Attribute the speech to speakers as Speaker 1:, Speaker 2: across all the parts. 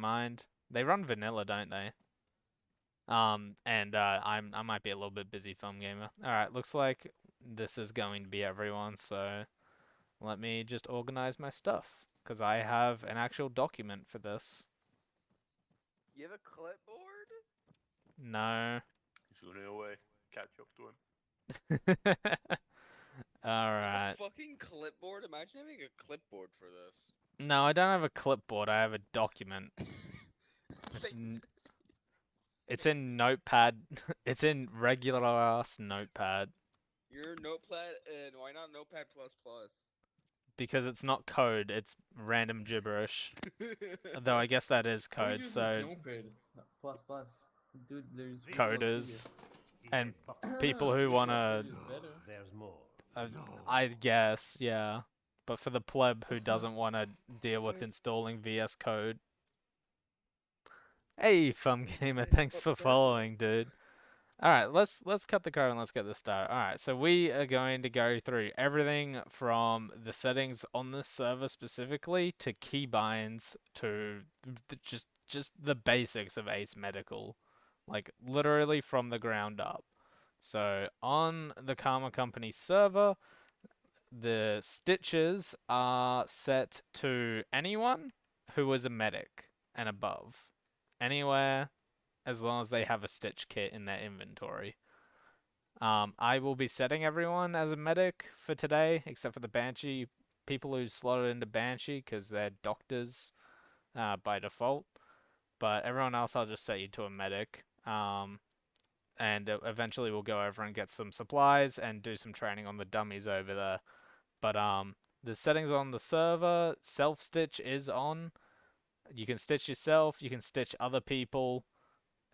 Speaker 1: mind. They run vanilla, don't they? And I might be a little bit busy, Film Gamer. All right, looks like this is going to be everyone. So let me just organize my stuff because I have an actual document for this.
Speaker 2: You have a clipboard?
Speaker 1: No.
Speaker 3: He's running away. Catch up to him.
Speaker 1: All
Speaker 2: You have a
Speaker 1: right.
Speaker 2: fucking clipboard? Imagine having a clipboard for this.
Speaker 1: No, I don't have a clipboard. I have a document. It's
Speaker 2: Same.
Speaker 1: it's in Notepad. It's in regular ass Notepad
Speaker 2: Your notepad, and why not Notepad plus plus?
Speaker 1: because it's not code. It's random gibberish. Though I guess that is
Speaker 4: Who
Speaker 1: code.
Speaker 4: uses
Speaker 1: So
Speaker 4: Notepad? Plus plus. Dude, there's
Speaker 1: coders and people
Speaker 4: Visual
Speaker 1: who wanna,
Speaker 4: Studio is better.
Speaker 5: There's more.
Speaker 1: I guess, yeah. But for the pleb who doesn't want to deal with installing VS Code, hey, Fun Gamer, thanks for following, dude. All right, let's cut the code and let's get this started. All right, so we are going to go through everything from the settings on this server specifically to keybinds to just the basics of Ace Medical, like literally from the ground up. So on the Karma Company server, the stitches are set to anyone who is a medic and above. Anywhere as long as they have a stitch kit in their inventory. I will be setting everyone as a medic for today, except for the Banshee people who slotted into Banshee because they're doctors by default. But everyone else, I'll just set you to a medic. And eventually we'll go over and get some supplies and do some training on the dummies over there. But the settings on the server, self-stitch is on. You can stitch yourself, you can stitch other people.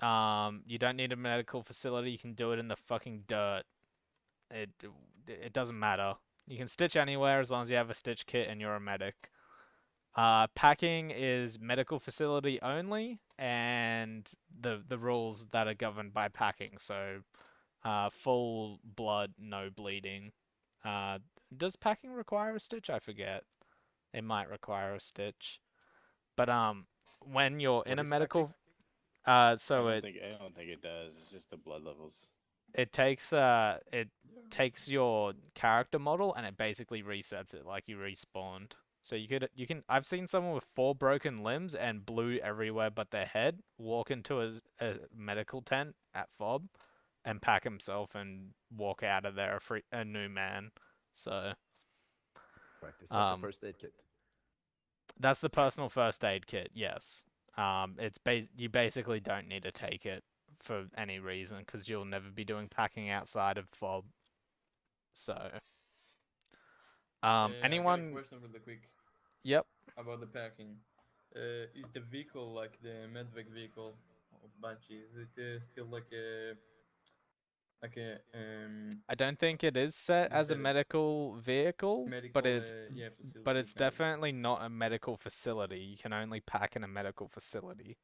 Speaker 1: You don't need a medical facility. You can do it in the fucking dirt. It it doesn't matter. You can stitch anywhere as long as you have a stitch kit and you're a medic. Packing is medical facility only, and the rules that are governed by packing. So, full blood, no bleeding. Uh, does packing require a stitch? I forget. It might require a stitch. But when you're in
Speaker 3: What
Speaker 1: a
Speaker 3: is packing?
Speaker 1: medical, so
Speaker 3: I don't think it does. It's just the blood levels.
Speaker 1: it takes your character model and it basically resets it like you respawned. So you can I've seen someone with 4 broken limbs and blue everywhere but their head walk into a medical tent at FOB and pack himself and walk out of there a new man. So
Speaker 6: Right, is that the
Speaker 1: um
Speaker 6: first aid kit?
Speaker 1: that's the personal first aid kit, yes. You basically don't need to take it for any reason because you'll never be doing packing outside of FOB. So,
Speaker 4: I got a
Speaker 1: anyone?
Speaker 4: question really quick
Speaker 1: Yep.
Speaker 4: about the packing. Is the vehicle like the medvac vehicle of Banshee? Is it still like a
Speaker 1: I don't think it is set
Speaker 4: you
Speaker 1: as a
Speaker 4: said it,
Speaker 1: medical vehicle,
Speaker 4: medical yeah
Speaker 1: but
Speaker 4: facility
Speaker 1: it's
Speaker 4: kind of.
Speaker 1: definitely not a medical facility. You can only pack in a medical facility.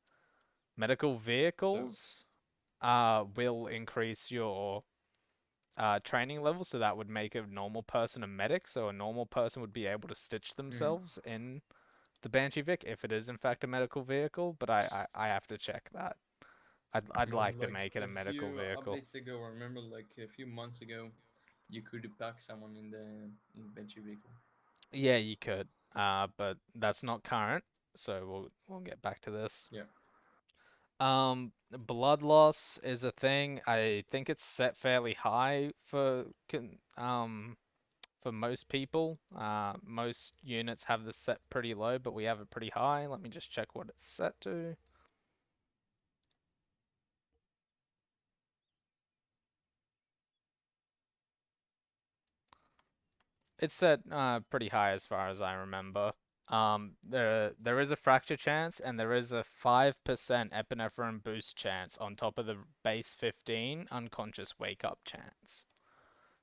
Speaker 1: Medical
Speaker 4: So
Speaker 1: vehicles will increase your training level, so that would make a normal person a medic. So a normal person would be able to stitch
Speaker 4: mm.
Speaker 1: themselves in the Banshee Vic if it is in fact a medical vehicle, but I have to check that. I'd
Speaker 4: Because
Speaker 1: like to
Speaker 4: like
Speaker 1: make it a
Speaker 4: a
Speaker 1: medical
Speaker 4: few
Speaker 1: vehicle.
Speaker 4: updates ago, I remember like a few months ago, you could pack someone in the Banshee vehicle.
Speaker 1: Yeah, you could. But that's not current, so we'll get back to this.
Speaker 4: Yeah.
Speaker 1: Blood loss is a thing. I think it's set fairly high for most people. Most units have this set pretty low, but we have it pretty high. Let me just check what it's set to. It's set pretty high as far as I remember. There is a fracture chance and there is a 5% epinephrine boost chance on top of the base 15 unconscious wake up chance.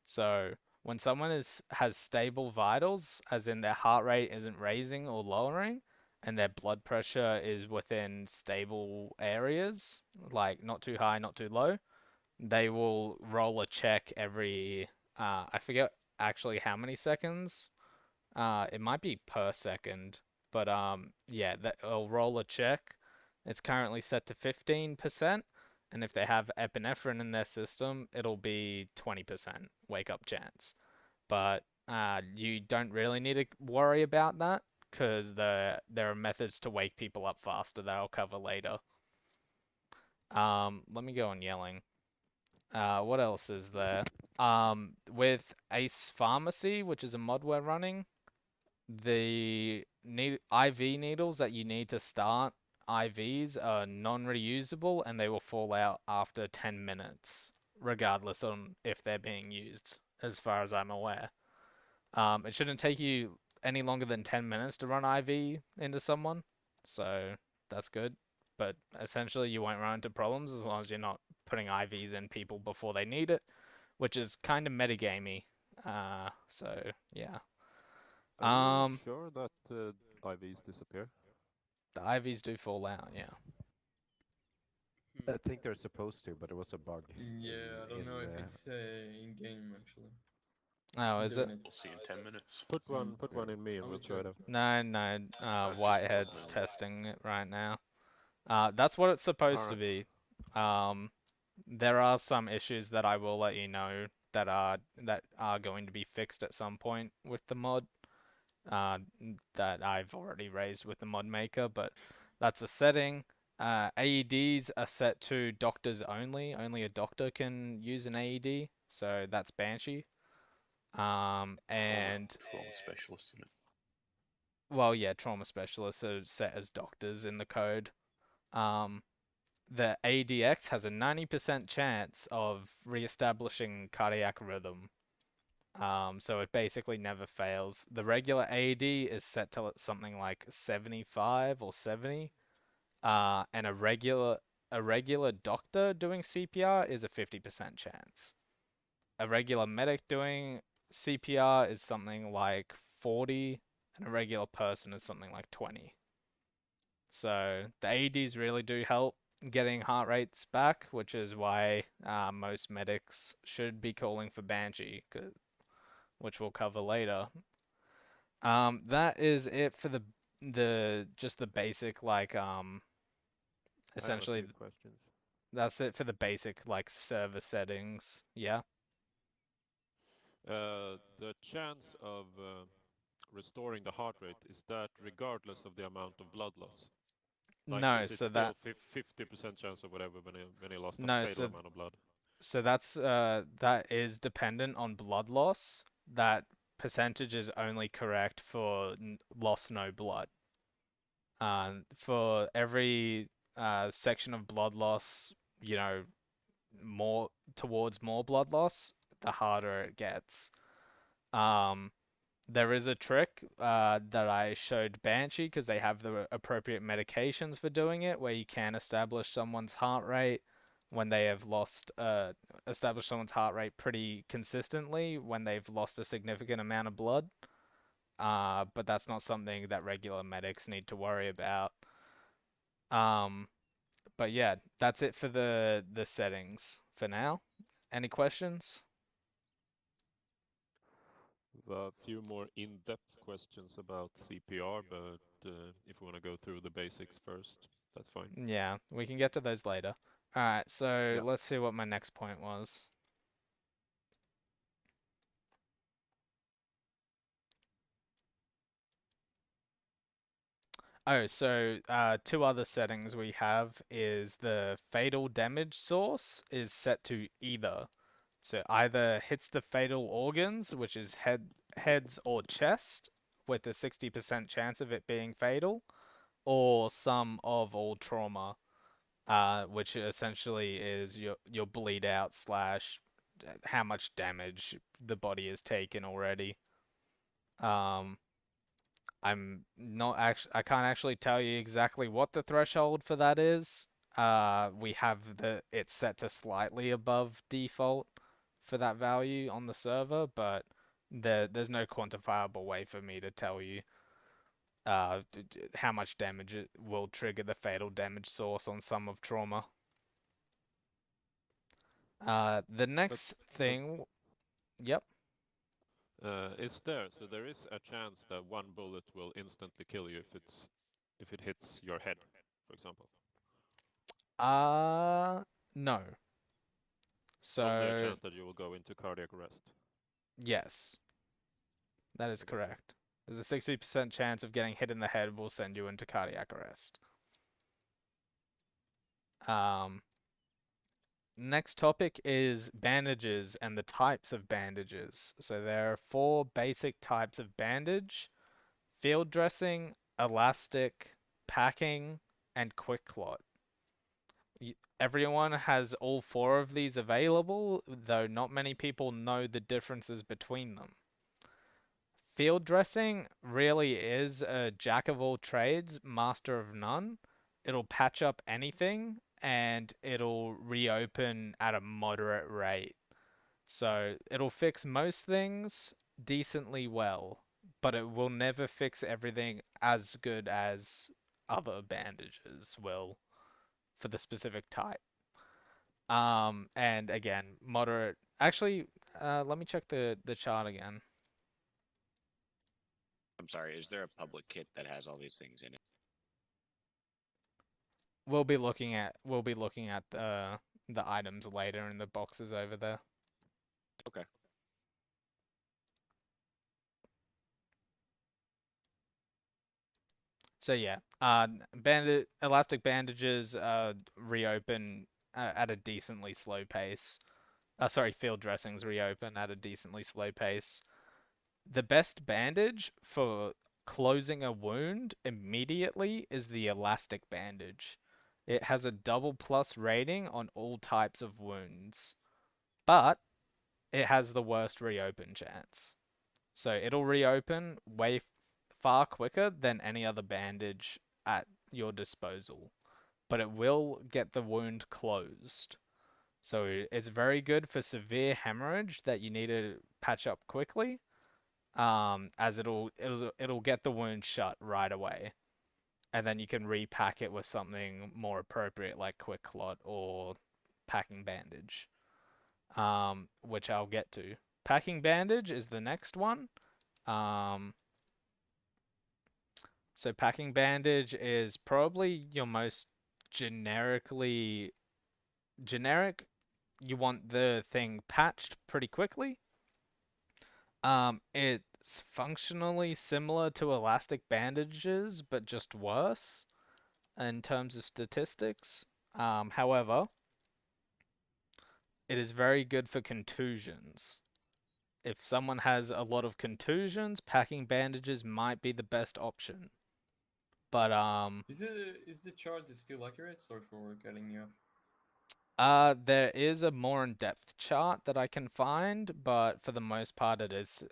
Speaker 1: So when someone has stable vitals, as in their heart rate isn't raising or lowering, and their blood pressure is within stable areas, like not too high, not too low, they will roll a check every I forget actually how many seconds. It might be per second, but yeah, that it'll roll a check It's currently set to 15%, and if they have epinephrine in their system, it'll be 20% wake up chance. But you don't really need to worry about that because there are methods to wake people up faster that I'll cover later. Let me go on yelling. What else is there? With Ace Pharmacy, which is a mod we're running, the IV needles that you need to start IVs are non-reusable and they will fall out after 10 minutes, regardless on if they're being used, as far as I'm aware. It shouldn't take you any longer than 10 minutes to run IV into someone, so that's good. But essentially, you won't run into problems as long as you're not putting IVs in people before they need it, which is kind of metagamey. So yeah.
Speaker 5: Are you sure that IVs disappear?
Speaker 1: The IVs do fall out, yeah.
Speaker 6: I think they're supposed to, but it was a bug.
Speaker 4: Yeah, I don't know if it's in game actually.
Speaker 1: Oh, is it?
Speaker 4: Doing it.
Speaker 3: We'll see in 10 minutes.
Speaker 5: Put
Speaker 4: Mm,
Speaker 5: one in me and
Speaker 4: I
Speaker 5: we'll
Speaker 4: will
Speaker 5: try it
Speaker 4: check.
Speaker 5: out.
Speaker 1: No. Whitehead's
Speaker 3: No.
Speaker 1: testing it right now. That's what it's supposed to
Speaker 5: Alright.
Speaker 1: be. There are some issues that I will let you know that are going to be fixed at some point with the mod. That I've already raised with the mod maker, but that's a setting. AEDs are set to doctors only. Only a doctor can use an AED, so that's Banshee. And
Speaker 3: Trauma specialist in it.
Speaker 1: well, yeah, trauma specialists are set as doctors in the code. Um, the ADX has a 90% chance of re-establishing cardiac rhythm. So it basically never fails. The regular AED is set to something like 75 or 70. And a regular doctor doing CPR is a 50% chance. A regular medic doing CPR is something like 40, and a regular person is something like 20. So the AEDs really do help getting heart rates back, which is why most medics should be calling for Banshee, which we'll cover later. That is it for the basic like
Speaker 5: I have a
Speaker 1: essentially
Speaker 5: few questions.
Speaker 1: that's it for the basic like server settings. Yeah.
Speaker 5: The chance of restoring the heart rate, is that regardless of the amount of blood loss? Like,
Speaker 1: No,
Speaker 5: is it
Speaker 1: so
Speaker 5: still
Speaker 1: that
Speaker 5: 50% chance or whatever when he lost a
Speaker 1: no,
Speaker 5: fatal amount of blood?
Speaker 1: so that is dependent on blood loss. That percentage is only correct for loss no blood. For every section of blood loss, you know, more towards more blood loss, the harder it gets. Um, there is a trick that I showed Banshee because they have the appropriate medications for doing it, where you can establish someone's heart rate when they have establish someone's heart rate pretty consistently when they've lost a significant amount of blood. But that's not something that regular medics need to worry about. Um, but yeah, that's it for the settings for now. Any questions?
Speaker 5: A few more in-depth questions about CPR, but if we want to go through the basics first, that's fine.
Speaker 1: Yeah, we can get to those later. Alright, so
Speaker 5: Yeah.
Speaker 1: let's see what my next point was. Oh, so two other settings we have is the fatal damage source is set to either. So either hits the fatal organs, which is heads or chest, with a 60% chance of it being fatal, or sum of all trauma, which essentially is your bleed out slash how much damage the body has taken already. Um, I'm not actually, I can't actually tell you exactly what the threshold for that is. We have it's set to slightly above default for that value on the server, but there's no quantifiable way for me to tell you how much damage it will trigger the fatal damage source on sum of trauma. The next
Speaker 5: But
Speaker 1: thing, yep.
Speaker 5: so there is a chance that one bullet will instantly kill you if it hits your head, for example.
Speaker 1: No.
Speaker 5: Only a
Speaker 1: So,
Speaker 5: chance that you will go into cardiac arrest.
Speaker 1: yes, that is
Speaker 5: I gotcha.
Speaker 1: correct. There's a 60% chance of getting hit in the head will send you into cardiac arrest. Next topic is bandages and the types of bandages. So there are 4 basic types of bandage: field dressing, elastic, packing, and quick clot. Everyone has all 4 of these available, though not many people know the differences between them. Field dressing really is a jack of all trades, master of none. It'll patch up anything and it'll reopen at a moderate rate. So it'll fix most things decently well, but it will never fix everything as good as other bandages will for the specific type. And again, moderate. Actually, let me check the chart again.
Speaker 7: I'm sorry, is there a public kit that has all these things in it?
Speaker 1: We'll be looking at the items later in the boxes over there.
Speaker 7: Okay.
Speaker 1: So yeah, elastic bandages reopen at a decently slow pace. Sorry, field dressings reopen at a decently slow pace. The best bandage for closing a wound immediately is the elastic bandage. It has a double plus rating on all types of wounds, but it has the worst reopen chance. So it'll reopen way far quicker than any other bandage at your disposal, but it will get the wound closed. So it's very good for severe hemorrhage that you need to patch up quickly, as it'll get the wound shut right away, and then you can repack it with something more appropriate like quick clot or packing bandage, which I'll get to. Packing bandage is the next one. Um, so packing bandage is probably your most generically generic. You want the thing patched pretty quickly. It's functionally similar to elastic bandages, but just worse in terms of statistics. However, it is very good for contusions. If someone has a lot of contusions, packing bandages might be the best option. But
Speaker 4: Is the chart still accurate? Sorry for cutting you off.
Speaker 1: there is a more in-depth chart that I can find, but for the most part, it is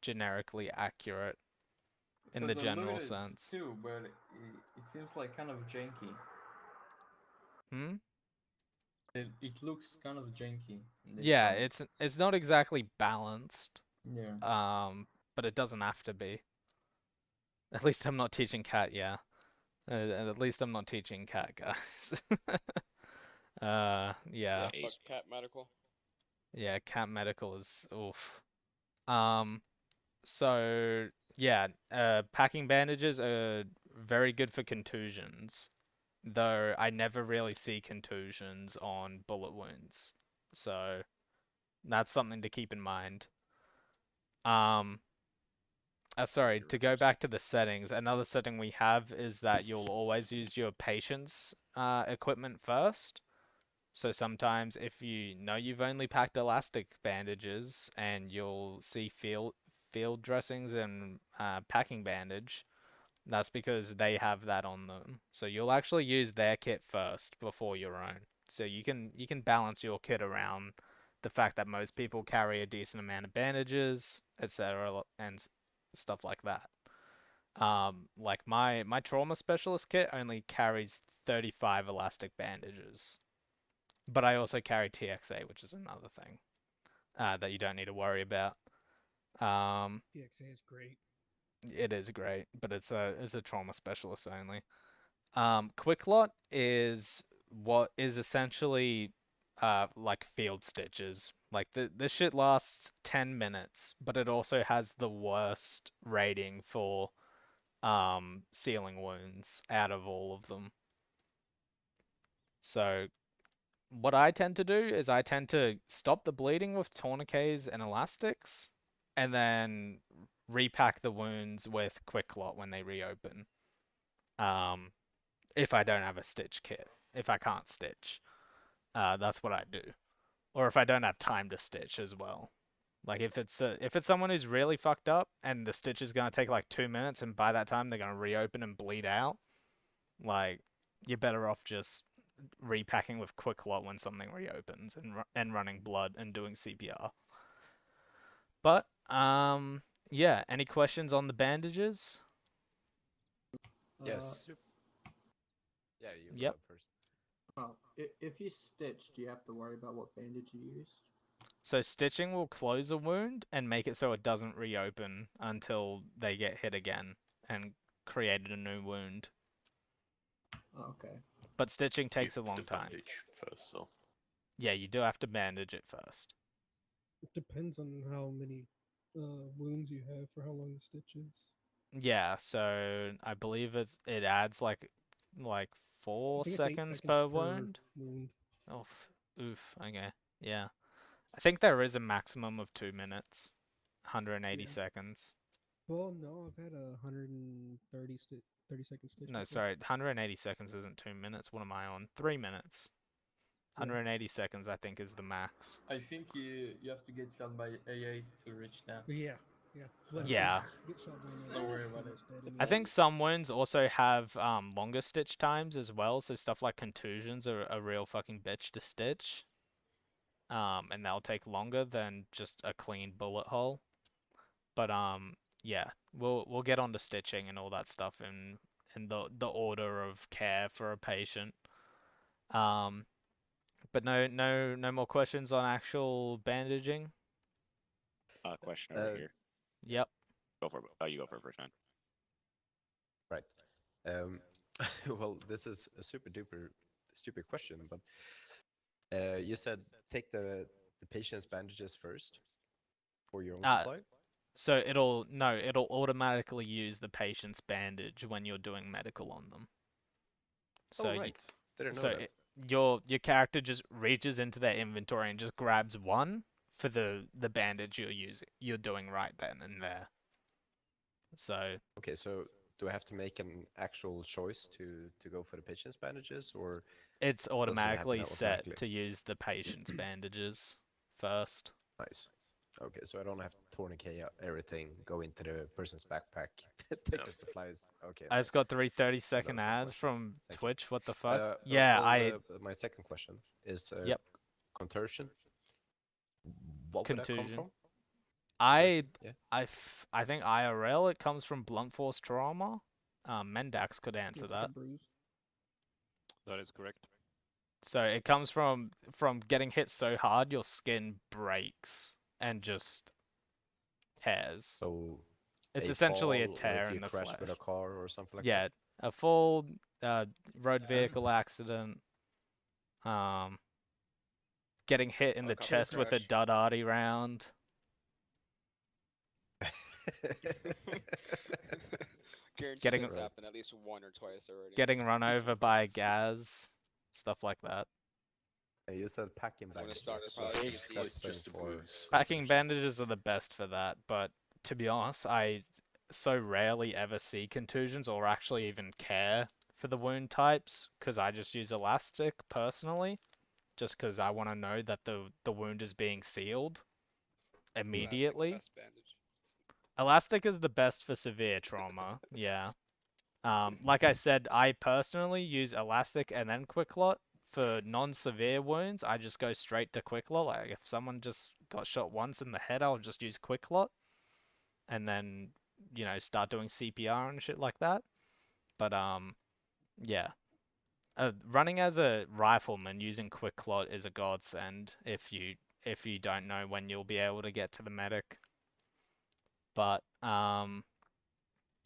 Speaker 1: generically accurate in the
Speaker 4: Because I looked
Speaker 1: general
Speaker 4: at it
Speaker 1: sense.
Speaker 4: too, but it seems like kind of janky.
Speaker 1: Hmm?
Speaker 4: It looks kind of janky in this
Speaker 1: Yeah,
Speaker 4: chart.
Speaker 1: it's not exactly balanced,
Speaker 4: Yeah.
Speaker 1: but it doesn't have to be. At least I'm not teaching cat, yeah. At least I'm not teaching cat, guys. Yeah.
Speaker 7: Yeah,
Speaker 2: Fuck
Speaker 7: ace.
Speaker 2: cat medical.
Speaker 1: Yeah, cat medical is oof. Um, so yeah, packing bandages are very good for contusions, though I never really see contusions on bullet wounds. So that's something to keep in mind. Um, sorry, to go back to the settings, another setting we have is that you'll always use your patient's equipment first. So sometimes if you know you've only packed elastic bandages and you'll see field dressings and packing bandage, that's because they have that on them. So you'll actually use their kit first before your own. So you can balance your kit around the fact that most people carry a decent amount of bandages, etc., and stuff like that. Like my trauma specialist kit only carries 35 elastic bandages, but I also carry TXA, which is another thing that you don't need to worry about.
Speaker 8: DXA is great.
Speaker 1: It is great, but it's a trauma specialist only. Quick Lot is what is essentially like field stitches. Like this shit lasts 10 minutes, but it also has the worst rating for sealing wounds out of all of them. So what I tend to do is I tend to stop the bleeding with tourniquets and elastics, and then repack the wounds with quick clot when they reopen. If I don't have a stitch kit, if I can't stitch, that's what I do. Or if I don't have time to stitch as well. Like if it's someone who's really fucked up and the stitch is gonna take like 2 minutes, and by that time they're gonna reopen and bleed out, like you're better off just repacking with quick clot when something reopens and running blood and doing CPR. But yeah. Any questions on the bandages?
Speaker 6: Yes. Yeah, you
Speaker 1: Yep.
Speaker 6: go first.
Speaker 9: If you stitch, do you have to worry about what bandage you used?
Speaker 1: So stitching will close a wound and make it so it doesn't reopen until they get hit again and created a new wound.
Speaker 9: Okay.
Speaker 1: But stitching
Speaker 3: You
Speaker 1: takes a
Speaker 3: have
Speaker 1: long
Speaker 3: to
Speaker 1: time.
Speaker 3: bandage first, so.
Speaker 1: Yeah, you do have to bandage it first.
Speaker 8: It depends on how many wounds you have for how long the stitch is.
Speaker 1: Yeah, so I believe it adds like
Speaker 8: I
Speaker 1: 4
Speaker 8: think it's 8
Speaker 1: seconds
Speaker 8: seconds
Speaker 1: per wound.
Speaker 8: wound.
Speaker 1: Oof. Oof. Okay. Yeah. I think there is a maximum of 2 minutes. 180
Speaker 8: Yeah.
Speaker 1: seconds.
Speaker 8: Well, no, I've had a 30-second stitch.
Speaker 1: No,
Speaker 8: before.
Speaker 1: sorry. 180 seconds isn't 2 minutes. What am I on? 3 minutes.
Speaker 8: Yeah.
Speaker 1: 180 seconds, I think, is the max.
Speaker 4: I think you have to get shot by AA to reach that.
Speaker 8: Yeah. But
Speaker 1: Yeah.
Speaker 8: Get shot by an
Speaker 4: Don't
Speaker 8: AA,
Speaker 4: worry
Speaker 8: you're
Speaker 4: about
Speaker 8: pretty
Speaker 4: it.
Speaker 8: much dead
Speaker 1: I
Speaker 8: anyway.
Speaker 1: think some wounds also have longer stitch times as well, so stuff like contusions are a real fucking bitch to stitch. And they'll take longer than just a clean bullet hole. But yeah, we'll get onto stitching and all that stuff in the order of care for a patient. But no more questions on actual bandaging.
Speaker 7: Question over here.
Speaker 1: Yep.
Speaker 7: Go for it. Oh, you go for it first, man.
Speaker 6: Right. Well, this is a super duper stupid question, but you said take the patient's bandages first for your own supply.
Speaker 1: So it'll automatically use the patient's bandage when you're doing medical on them. So
Speaker 6: Oh, right. Didn't know
Speaker 1: so
Speaker 6: that.
Speaker 1: your character just reaches into their inventory and just grabs one for the bandage you're doing right then and there. So
Speaker 6: Okay, so do I have to make an actual choice to go for the patient's bandages, or
Speaker 1: it's
Speaker 6: does it
Speaker 1: automatically
Speaker 6: happen
Speaker 1: set
Speaker 6: automatically?
Speaker 1: to use the patient's bandages first.
Speaker 6: Nice. Okay, so I don't have to tourniquet everything, go into the person's backpack, take
Speaker 3: Yeah.
Speaker 6: the supplies. Okay,
Speaker 1: I just
Speaker 6: nice.
Speaker 1: got 3 30-second
Speaker 6: was my
Speaker 1: ads
Speaker 6: question.
Speaker 1: from
Speaker 6: Thank you.
Speaker 1: Twitch. What the fuck? Yeah,
Speaker 6: well, my second question is
Speaker 1: Yep.
Speaker 6: contortion. What would that come
Speaker 1: Contusion.
Speaker 6: from?
Speaker 1: I
Speaker 6: Yeah.
Speaker 1: I think IRL it comes from blunt force trauma. Mendax could answer
Speaker 8: It's like
Speaker 1: that.
Speaker 8: a bruise.
Speaker 5: That is correct.
Speaker 1: So it comes from getting hit so hard your skin breaks and just tears.
Speaker 6: So
Speaker 1: It's
Speaker 6: a
Speaker 1: essentially a
Speaker 6: fall, or
Speaker 1: tear
Speaker 6: if you
Speaker 1: in the
Speaker 6: crash
Speaker 1: flesh.
Speaker 6: with a car or something like
Speaker 1: Yeah,
Speaker 6: that.
Speaker 1: a full road vehicle accident. Getting hit in the
Speaker 2: Helicopter
Speaker 1: chest with a
Speaker 2: crash.
Speaker 1: dud-arty round.
Speaker 2: Guaranteed
Speaker 1: Getting-
Speaker 2: that's
Speaker 6: Right.
Speaker 2: happened at least one or twice already.
Speaker 1: Getting run over by a Gaz. Stuff like that.
Speaker 6: And you said packing
Speaker 2: I wanna
Speaker 6: bandages.
Speaker 2: start this
Speaker 6: was
Speaker 2: probably
Speaker 6: the
Speaker 2: easy.
Speaker 6: best
Speaker 3: It's
Speaker 6: thing
Speaker 3: just a
Speaker 6: for
Speaker 3: bruise.
Speaker 1: Packing
Speaker 6: contusions.
Speaker 1: bandages are the best for that, but to be honest, I so rarely ever see contusions or actually even care for the wound types because I just use elastic personally, just because I want to know that the wound is being sealed immediately.
Speaker 2: Best bandage.
Speaker 1: Elastic is the best for severe trauma, yeah. Like I said, I personally use elastic and then quick-lot. For non-severe wounds, I just go straight to quick-lot. Like if someone just got shot once in the head, I'll just use quick-lot, and then start doing CPR and shit like that. But yeah, running as a rifleman using quick-lot is a godsend if you don't know when you'll be able to get to the medic. But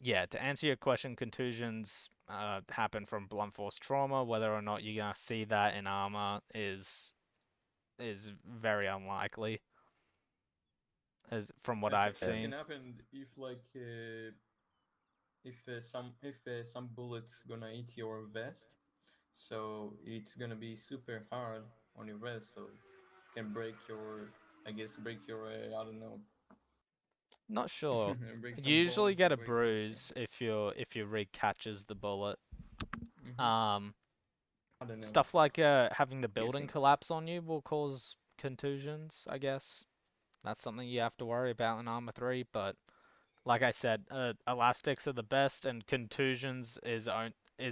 Speaker 1: yeah, to answer your question, contusions happen from blunt force trauma. Whether or not you're gonna see that in armor is very unlikely, as from what
Speaker 4: I
Speaker 1: I've
Speaker 4: think that
Speaker 1: seen.
Speaker 4: can happen if if some bullets gonna eat your vest, so it's gonna be super hard on your wrist, so it can break your, I guess, break your, I don't know,
Speaker 1: Not sure.
Speaker 4: break
Speaker 1: You
Speaker 4: some
Speaker 1: usually
Speaker 4: bones or
Speaker 1: get a
Speaker 4: break something.
Speaker 1: bruise if your rig catches the bullet.
Speaker 4: I don't know.
Speaker 1: Stuff like having the building
Speaker 4: Guessing.
Speaker 1: collapse on you will cause contusions, I guess. That's something you have to worry about in Armor 3, but like I said, elastics are the best, and contusions is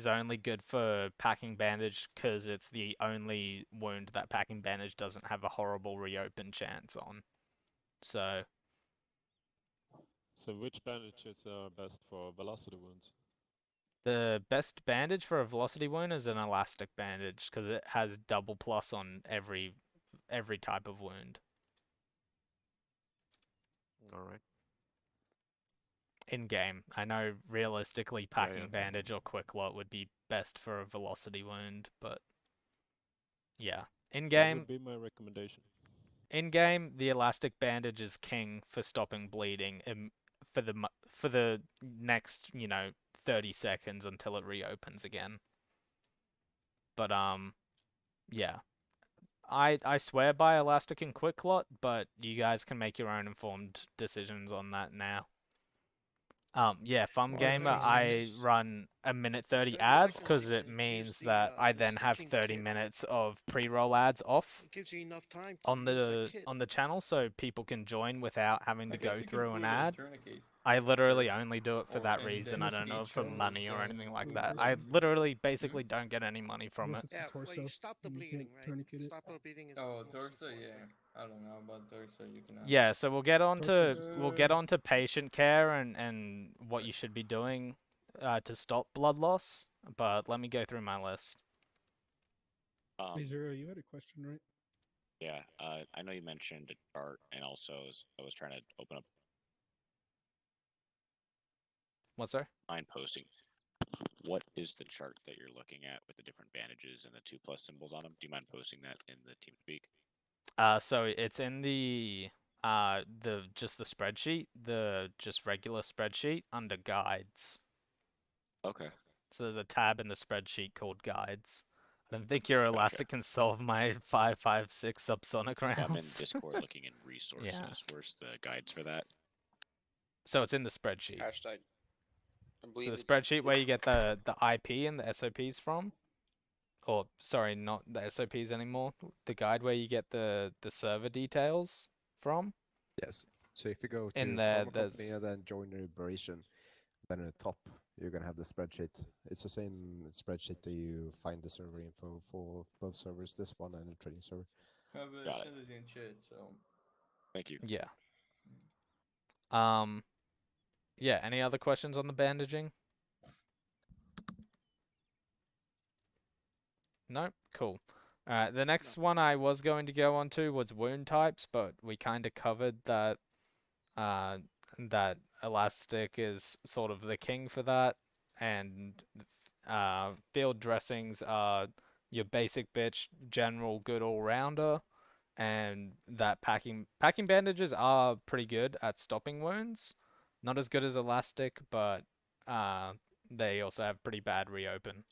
Speaker 1: only good for packing bandage because it's the only wound that packing bandage doesn't have a horrible reopen chance on. So
Speaker 5: So which bandages are best for velocity wounds?
Speaker 1: the best bandage for a velocity wound is an elastic bandage because it has double plus on every type of wound.
Speaker 5: All right.
Speaker 1: In game, I know realistically
Speaker 5: Yeah,
Speaker 1: packing
Speaker 5: yeah.
Speaker 1: bandage or quick lot would be best for a velocity wound, but yeah, in
Speaker 5: That
Speaker 1: game,
Speaker 5: would be my recommendation.
Speaker 1: in game, the elastic bandage is king for stopping bleeding for the next 30 seconds until it reopens again. But yeah, I swear by elastic and quick lot, but you guys can make your own informed decisions on that now. Yeah, Fun
Speaker 8: Well,
Speaker 1: Gamer,
Speaker 8: that
Speaker 1: I
Speaker 8: is-
Speaker 1: run a minute 30
Speaker 2: There
Speaker 1: ads
Speaker 2: is
Speaker 1: because
Speaker 2: like
Speaker 1: it
Speaker 2: it gives
Speaker 1: means
Speaker 2: the
Speaker 1: that I
Speaker 2: the
Speaker 1: then have
Speaker 2: stitching
Speaker 1: 30
Speaker 2: kit.
Speaker 1: minutes of pre-roll ads off
Speaker 2: It gives you enough time to
Speaker 1: on
Speaker 2: use that
Speaker 1: the
Speaker 2: kit.
Speaker 1: channel so people can join without having
Speaker 4: I
Speaker 1: to
Speaker 4: guess
Speaker 1: go
Speaker 4: you can
Speaker 1: through an
Speaker 4: put a
Speaker 1: ad.
Speaker 4: tourniquet
Speaker 1: I literally
Speaker 4: first,
Speaker 1: only do it for
Speaker 4: or
Speaker 1: that
Speaker 4: and
Speaker 1: reason.
Speaker 4: then
Speaker 1: I
Speaker 8: Unless
Speaker 1: don't
Speaker 8: it's
Speaker 1: know
Speaker 8: a
Speaker 1: it for
Speaker 4: detour
Speaker 8: torso.
Speaker 1: money or
Speaker 4: then
Speaker 1: anything like
Speaker 8: Or
Speaker 1: that.
Speaker 8: torso.
Speaker 1: I literally
Speaker 2: Hmm?
Speaker 1: basically don't get any money from
Speaker 8: Unless
Speaker 1: it.
Speaker 8: it's
Speaker 2: Yeah,
Speaker 8: the torso.
Speaker 2: well, you stop the
Speaker 8: and you
Speaker 2: bleeding,
Speaker 8: can't
Speaker 2: right?
Speaker 8: tourniquet it.
Speaker 2: Stop the bleeding is
Speaker 4: Oh,
Speaker 2: the most
Speaker 4: torso,
Speaker 2: important
Speaker 4: yeah.
Speaker 2: thing.
Speaker 4: I don't know about torso. You cannot.
Speaker 1: Yeah, so we'll get on
Speaker 8: Torso
Speaker 1: to
Speaker 8: just
Speaker 1: we'll get on
Speaker 8: torso.
Speaker 1: to patient care and what you should be doing to stop blood loss, but let me go through my list.
Speaker 8: Hey, Zero, you had a question, right?
Speaker 7: Yeah, I know you mentioned a chart, and also I was trying to open up
Speaker 1: What's there?
Speaker 7: mind posting. What is the chart that you're looking at with the different bandages and the 2+ symbols on them? Do you mind posting that in the TeamSpeak?
Speaker 1: So it's in the just the spreadsheet, the just regular spreadsheet under guides.
Speaker 7: Okay.
Speaker 1: So there's a tab in the spreadsheet called guides. I don't think your
Speaker 7: Gotcha.
Speaker 1: elastic can solve my 556 subsonic
Speaker 7: Yeah, I'm in
Speaker 1: rounds.
Speaker 7: Discord looking in resources.
Speaker 1: Yeah.
Speaker 7: Where's the guides for that?
Speaker 1: So it's in the spreadsheet.
Speaker 2: Hashtag. I
Speaker 1: So
Speaker 2: believe
Speaker 1: the
Speaker 2: it's
Speaker 1: spreadsheet where you get the IP and the SOPs from, or sorry, not the SOPs anymore. The guide where you get the server details from.
Speaker 6: Yes. So if you go
Speaker 1: In
Speaker 6: to
Speaker 1: there,
Speaker 6: Pharma Company
Speaker 1: there's
Speaker 6: and then join your operation, then at the top you're gonna have the spreadsheet. It's the same spreadsheet that you find the server info for both servers, this one and the trading server.
Speaker 4: Have
Speaker 7: Got it.
Speaker 4: send it in chat. So
Speaker 7: Thank you.
Speaker 1: yeah. Yeah. Any other questions on the bandaging? Nope. Cool. Alright, the next one I was going to go on to was wound types, but we kind of covered that that elastic is sort of the king for that, and field dressings are your basic bitch, general good all-rounder, and that packing bandages are pretty good at stopping wounds. Not as good as elastic, but they also have pretty bad reopen.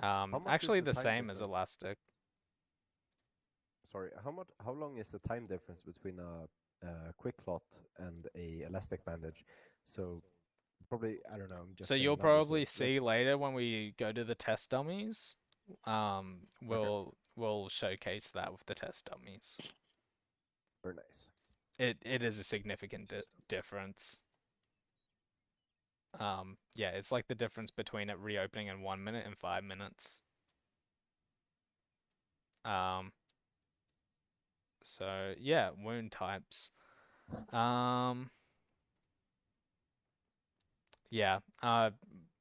Speaker 6: much is
Speaker 1: Actually
Speaker 6: the
Speaker 1: the
Speaker 6: time
Speaker 1: same as
Speaker 6: difference?
Speaker 1: elastic.
Speaker 6: Sorry, how long is the time difference between a quick clot and a elastic bandage? So probably, I don't know, I'm just
Speaker 1: So
Speaker 6: saying
Speaker 1: you'll
Speaker 6: numbers
Speaker 1: probably
Speaker 6: here.
Speaker 1: see later when we go to the test dummies.
Speaker 6: Okay.
Speaker 1: We'll showcase that with the test dummies.
Speaker 6: Very nice.
Speaker 1: It is a significant difference. Yeah, it's like the difference between it reopening in 1 minute and 5 minutes. So yeah, wound types. Yeah.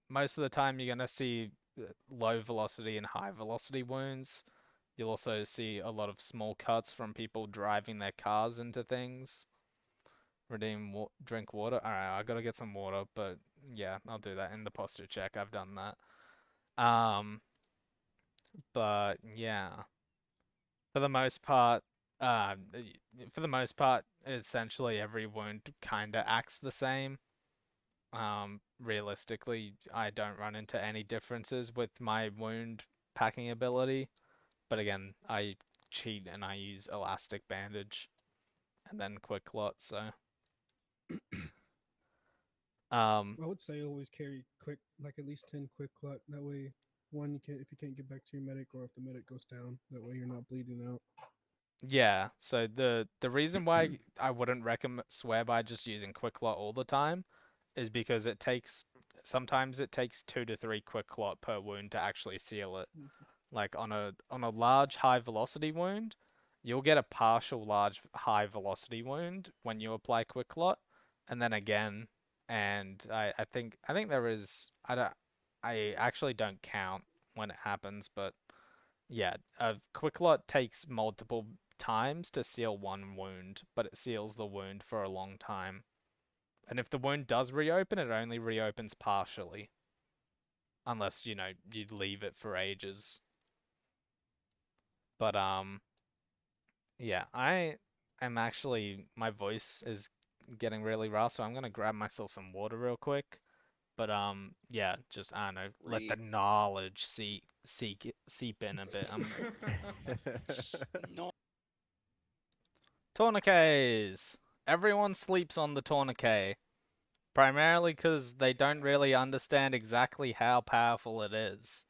Speaker 1: Most of the time you're gonna see low velocity and high velocity wounds. You'll also see a lot of small cuts from people driving their cars into things. Drink water. Alright, I gotta get some water, but yeah, I'll do that in the posture check. I've done that. But yeah, for the most part, essentially every wound kind of acts the same. realistically, I don't run into any differences with my wound packing ability. But again, I cheat and I use elastic bandage and then quick lot. So,
Speaker 8: I would say always carry quick, like at least 10 quick clot. That way, one, you can't if you can't get back to your medic, or if the medic goes down, that way you're not bleeding out.
Speaker 1: yeah. So the reason why I wouldn't recommend swear by just using quick lot all the time is because sometimes it takes 2 to 3 quick lot per wound to actually seal it. Like on a large high velocity wound, you'll get a partial large high velocity wound when you apply quick lot, and then again, and I think there is I actually don't count when it happens, but yeah, a quick lot takes multiple times to seal one wound, but it seals the wound for a long time. And if the wound does reopen, it only reopens partially. Unless, you leave it for ages. But yeah, I am actually my voice is getting really raw, so I'm gonna grab myself some water real quick. But yeah, just I don't know, let the knowledge seep in a bit.
Speaker 7: No.
Speaker 1: Tourniquets. Everyone sleeps on the tourniquet, primarily because they don't really understand exactly how powerful it is.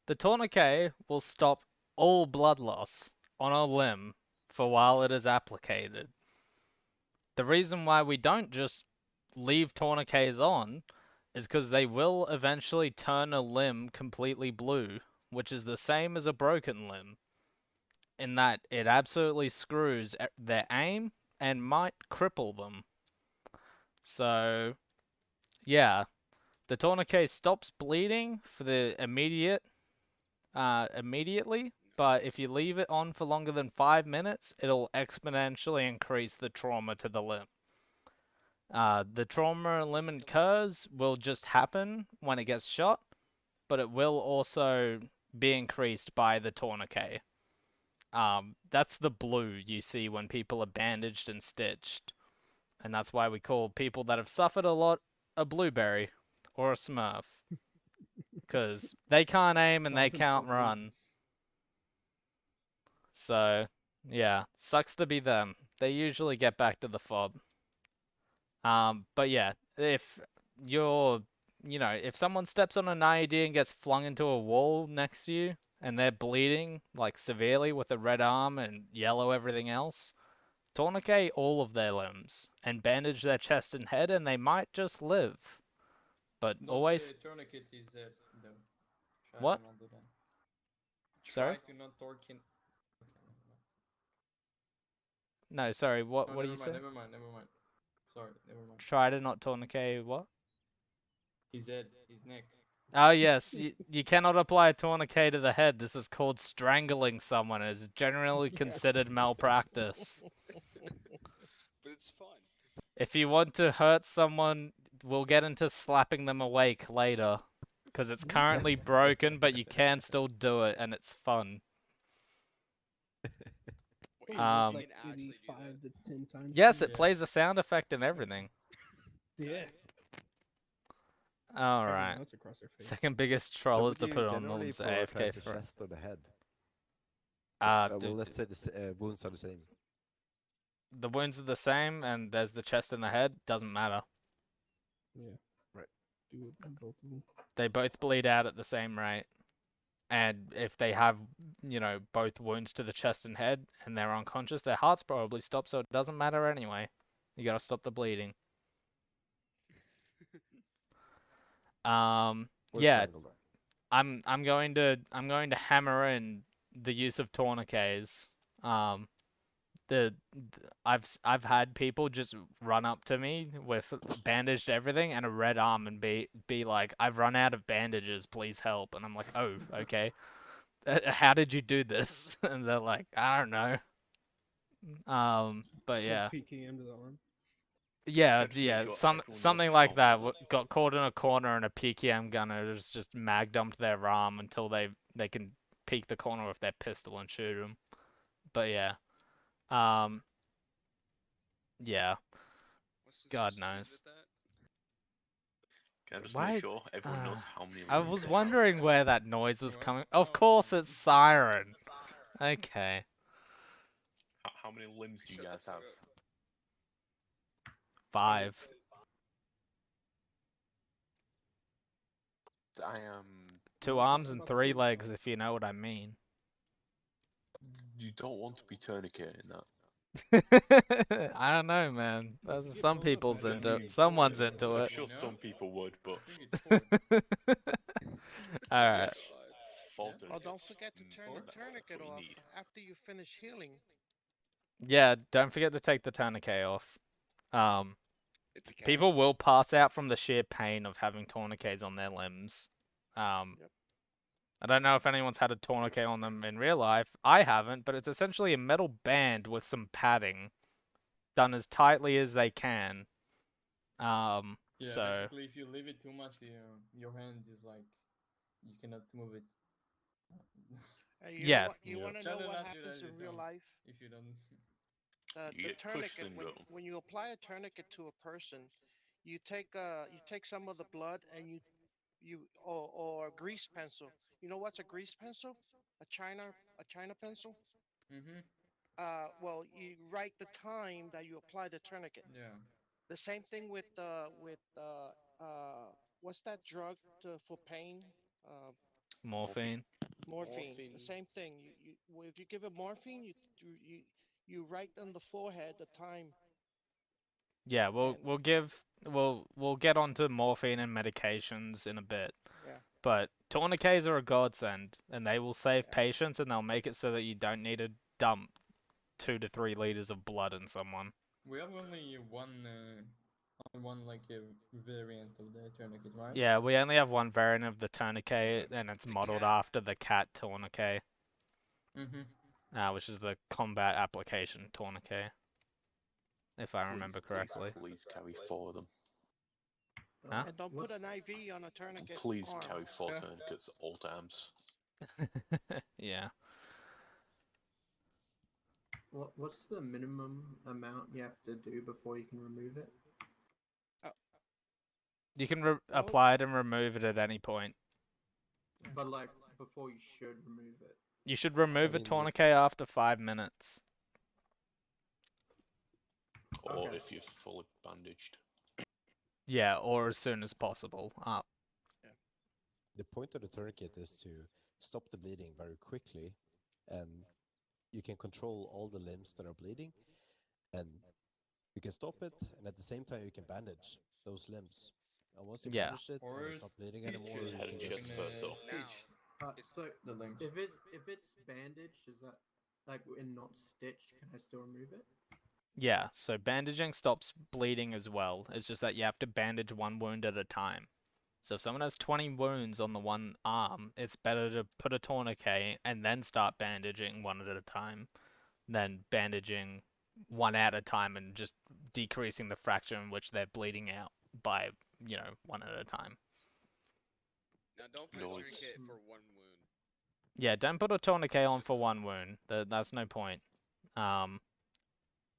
Speaker 1: The tourniquet will stop all blood loss on a limb for while it is applicated. The reason why we don't just leave tourniquets on is because they will eventually turn a limb completely blue, which is the same as a broken limb, in that it absolutely screws their aim and might cripple them. So, yeah, the tourniquet stops bleeding for the immediately, but if you leave it on for longer than 5 minutes, it'll exponentially increase the trauma to the limb. The trauma limb incurs will just happen when it gets shot, but it will also be increased by the tourniquet. That's the blue you see when people are bandaged and stitched. And that's why we call people that have suffered a lot a blueberry or a smurf. Because they can't aim and they
Speaker 9: Common
Speaker 1: can't
Speaker 9: for
Speaker 1: run. So, yeah, sucks to be them. They usually get back to the fob. But yeah, if you're, if someone steps on an IED and gets flung into a wall next to you and they're bleeding, like severely with a red arm and yellow everything else, tourniquet all of their limbs and bandage their chest and head and they might just live. But
Speaker 4: Not
Speaker 1: always,
Speaker 4: tourniquet is that though. Try
Speaker 1: what?
Speaker 4: to not do that.
Speaker 1: Sorry?
Speaker 4: Try to not torque. Okay, never mind.
Speaker 1: No, sorry, what
Speaker 4: No,
Speaker 1: do you
Speaker 4: never
Speaker 1: say?
Speaker 4: mind, never mind, never mind. Sorry, never mind.
Speaker 1: Try to not tourniquet what?
Speaker 4: His head, his neck.
Speaker 1: Oh yes, you cannot apply a tourniquet to the head. This is called strangling someone. It is generally considered malpractice.
Speaker 2: But it's fun.
Speaker 1: If you want to hurt someone, we'll get into slapping them awake later. Because it's currently broken, but you can still do it, and it's fun.
Speaker 2: Wait,
Speaker 1: Um,
Speaker 2: you
Speaker 8: Like
Speaker 2: can
Speaker 8: maybe
Speaker 2: actually do that.
Speaker 8: 5 to 10 times.
Speaker 1: Yes,
Speaker 8: per-
Speaker 1: it plays a sound effect and everything.
Speaker 8: Yeah. Everyone
Speaker 1: Alright.
Speaker 8: else across their face.
Speaker 1: Second biggest
Speaker 6: So
Speaker 1: troll is
Speaker 6: would
Speaker 1: to
Speaker 6: you
Speaker 1: put it on
Speaker 6: generally
Speaker 1: Norm's AFK
Speaker 6: prioritize the
Speaker 1: for.
Speaker 6: chest or the head?
Speaker 1: Uh,
Speaker 6: Well, let's say the wounds are the same.
Speaker 1: the wounds are the same, and there's the chest and the head. Doesn't matter.
Speaker 8: Yeah.
Speaker 6: Right.
Speaker 8: Do it on both of them.
Speaker 1: They both bleed out at the same rate. And if they have, both wounds to the chest and head and they're unconscious, their heart's probably stopped, so it doesn't matter anyway. You gotta stop the bleeding.
Speaker 6: Or
Speaker 1: Yeah,
Speaker 6: strangle them.
Speaker 1: I'm going to hammer in the use of tourniquets. Um, I've had people just run up to me with bandaged everything and a red arm and be like, "I've run out of bandages, please help." And I'm like, "Oh, okay. How did you do this?" And they're like, "I don't know." But
Speaker 8: Just like
Speaker 1: yeah,
Speaker 8: PKM to the arm.
Speaker 1: yeah,
Speaker 3: Just make sure everyone gets
Speaker 1: something like that.
Speaker 3: comfortable.
Speaker 1: Got caught in a corner and a PKM gunner just mag dumped their arm until they can peek the corner with their pistol and shoot them. But yeah, um, yeah,
Speaker 2: What specific
Speaker 1: God
Speaker 2: stream is
Speaker 1: knows.
Speaker 2: it that?
Speaker 3: Can I just
Speaker 1: Why-
Speaker 3: make sure everyone knows how many
Speaker 1: I
Speaker 3: limbs
Speaker 1: was
Speaker 3: they have?
Speaker 1: wondering where that noise was
Speaker 4: What?
Speaker 1: coming. Of
Speaker 4: Oh.
Speaker 1: course, it's Siren. Okay,
Speaker 3: How many limbs do you
Speaker 2: Shut the
Speaker 3: guys
Speaker 2: fuck
Speaker 3: have?
Speaker 2: up.
Speaker 1: 5.
Speaker 3: I am.
Speaker 1: 2
Speaker 9: Well,
Speaker 1: arms
Speaker 9: talk
Speaker 1: and
Speaker 9: about
Speaker 1: 3
Speaker 9: the
Speaker 1: legs, if you know what I mean.
Speaker 3: You don't want to be tourniqueting that.
Speaker 1: I don't know, man.
Speaker 8: Well, if
Speaker 1: That's,
Speaker 8: you get
Speaker 1: some
Speaker 8: blown up,
Speaker 1: people's
Speaker 8: man,
Speaker 1: into
Speaker 8: you
Speaker 1: it.
Speaker 8: need
Speaker 1: Someone's
Speaker 8: four
Speaker 1: into
Speaker 3: I'm
Speaker 1: it.
Speaker 3: sure
Speaker 4: You know?
Speaker 3: some people would, but
Speaker 4: I think it's 4.
Speaker 1: Alright.
Speaker 3: Falter.
Speaker 10: Oh, don't forget to turn the
Speaker 3: That's
Speaker 10: tourniquet
Speaker 3: what you
Speaker 10: off
Speaker 3: need.
Speaker 10: after you finish healing.
Speaker 1: Yeah, don't forget to take the tourniquet off.
Speaker 2: It's a cat.
Speaker 1: People will pass out from the sheer pain of having tourniquets on their limbs.
Speaker 10: Yep.
Speaker 1: I don't know if anyone's had a tourniquet on them in real life. I haven't, but it's essentially a metal band with some padding done as tightly as they can.
Speaker 4: Yeah,
Speaker 1: So
Speaker 4: basically, if you leave it too much, your hand is like you cannot move it.
Speaker 10: Hey,
Speaker 1: Yeah.
Speaker 10: You
Speaker 5: Yeah.
Speaker 10: want to
Speaker 4: Try
Speaker 10: know
Speaker 4: to
Speaker 10: what
Speaker 4: not do that
Speaker 10: happens in
Speaker 4: at
Speaker 10: real
Speaker 4: home.
Speaker 10: life?
Speaker 4: If you don't.
Speaker 3: You
Speaker 10: The
Speaker 3: get push
Speaker 10: tourniquet,
Speaker 3: syndrome.
Speaker 10: when you apply a tourniquet to a person, you take some of the blood and or a grease pencil. You know what's a grease pencil? A China pencil.
Speaker 4: Mhm.
Speaker 10: Well, you write the time that you apply the tourniquet.
Speaker 4: Yeah.
Speaker 10: The same thing with what's that drug for pain? Uh,
Speaker 1: morphine.
Speaker 10: morphine. The same thing. If you give it morphine, you write on the forehead the time.
Speaker 1: Yeah,
Speaker 10: And
Speaker 1: we'll get onto morphine and medications in a bit.
Speaker 10: yeah,
Speaker 1: But tourniquets are a godsend, and they will save
Speaker 10: Yeah.
Speaker 1: patients, and they'll make it so that you don't need to dump 2 to 3 liters of blood in someone.
Speaker 4: We have only one like a variant of the tourniquet, right?
Speaker 1: Yeah, we only have one variant of the tourniquet,
Speaker 4: Okay.
Speaker 1: and it's
Speaker 2: It's a
Speaker 1: modeled
Speaker 2: cat.
Speaker 1: after the cat tourniquet,
Speaker 4: Mhm.
Speaker 1: which is the combat application tourniquet, if I remember correctly.
Speaker 3: Please carry 4 of them.
Speaker 1: Huh?
Speaker 10: And don't put an IV on a tourniquet
Speaker 3: Please
Speaker 10: arm.
Speaker 3: carry 4
Speaker 4: Yeah.
Speaker 3: tourniquets at all times.
Speaker 1: Yeah.
Speaker 9: What's the minimum amount you have to do before you can remove it?
Speaker 1: You can
Speaker 10: Well-
Speaker 1: apply it and remove it at any point.
Speaker 9: But like before you should remove it.
Speaker 1: You should remove a
Speaker 6: mean, the-
Speaker 1: tourniquet after 5 minutes.
Speaker 3: Or
Speaker 9: Okay.
Speaker 3: if you're fully bandaged.
Speaker 1: Yeah, or as soon as possible.
Speaker 6: The point of the tourniquet is to stop the bleeding very quickly, and you can control all the limbs that are bleeding, and you can stop it, and at the same time you can bandage those limbs. And once you
Speaker 1: Yeah.
Speaker 6: bandage it and
Speaker 4: Or
Speaker 6: it's not bleeding
Speaker 4: stitch
Speaker 6: anymore,
Speaker 4: it
Speaker 6: you
Speaker 3: Head
Speaker 6: can
Speaker 3: and
Speaker 6: just
Speaker 3: chest first, though.
Speaker 4: stitch
Speaker 9: So
Speaker 4: the limbs.
Speaker 9: if it's bandaged, is that like and not stitched? Can I still remove it?
Speaker 1: Yeah, so bandaging stops bleeding as well. It's just that you have to bandage one wound at a time. So if someone has 20 wounds on the one arm, it's better to put a tourniquet and then start bandaging one at a time than bandaging one at a time and just decreasing the fraction in which they're bleeding out by, one at a time.
Speaker 2: Now don't put a
Speaker 3: Noise.
Speaker 2: tourniquet for one wound.
Speaker 1: Yeah, don't put a tourniquet on for one wound. That's no point.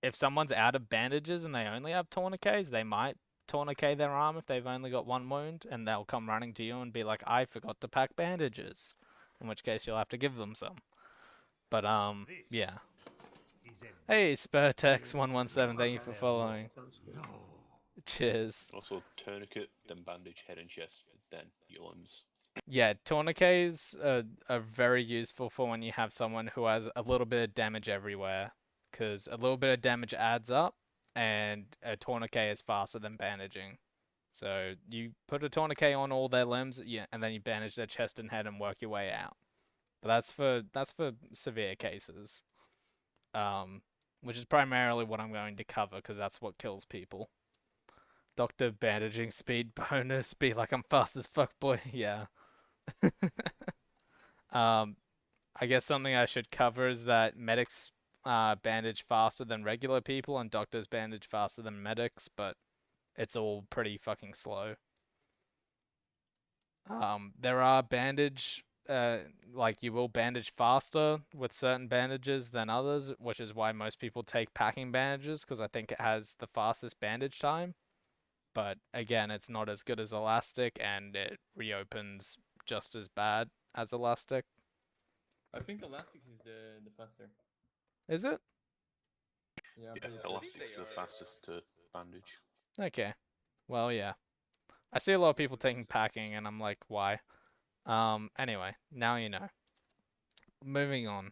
Speaker 1: If someone's out of bandages and they only have tourniquets, they might tourniquet their arm if they've only got one wound, and they'll come running to you and be like, I forgot to pack bandages. In which case you'll have to give them some. But yeah. Hey, Spurtex117, thank you for following.
Speaker 9: Sounds good.
Speaker 1: Cheers.
Speaker 3: Also, tourniquet, then bandage head and chest, then your limbs.
Speaker 1: Yeah, tourniquets are very useful for when you have someone who has a little bit of damage everywhere, because a little bit of damage adds up, and a tourniquet is faster than bandaging. So you put a tourniquet on all their limbs, yeah, and then you bandage their chest and head and work your way out. But that's for severe cases, which is primarily what I'm going to cover, because that's what kills people. Doctor bandaging speed bonus, be like I'm fast as fuck, boy. Yeah. I guess something I should cover is that medics bandage faster than regular people and doctors bandage faster than medics, but it's all pretty fucking slow. There are like you will bandage faster with certain bandages than others, which is why most people take packing bandages, because I think it has the fastest bandage time. but again, it's not as good as elastic, and it reopens just as bad as elastic.
Speaker 4: I think elastic is the faster.
Speaker 1: Is it?
Speaker 4: Yeah, I'm
Speaker 3: Yeah,
Speaker 4: pretty sure.
Speaker 3: elastic's the fastest to bandage.
Speaker 1: Okay. Well, yeah. I see a lot of people taking packing, and I'm like, why? Anyway, now you know. Moving on.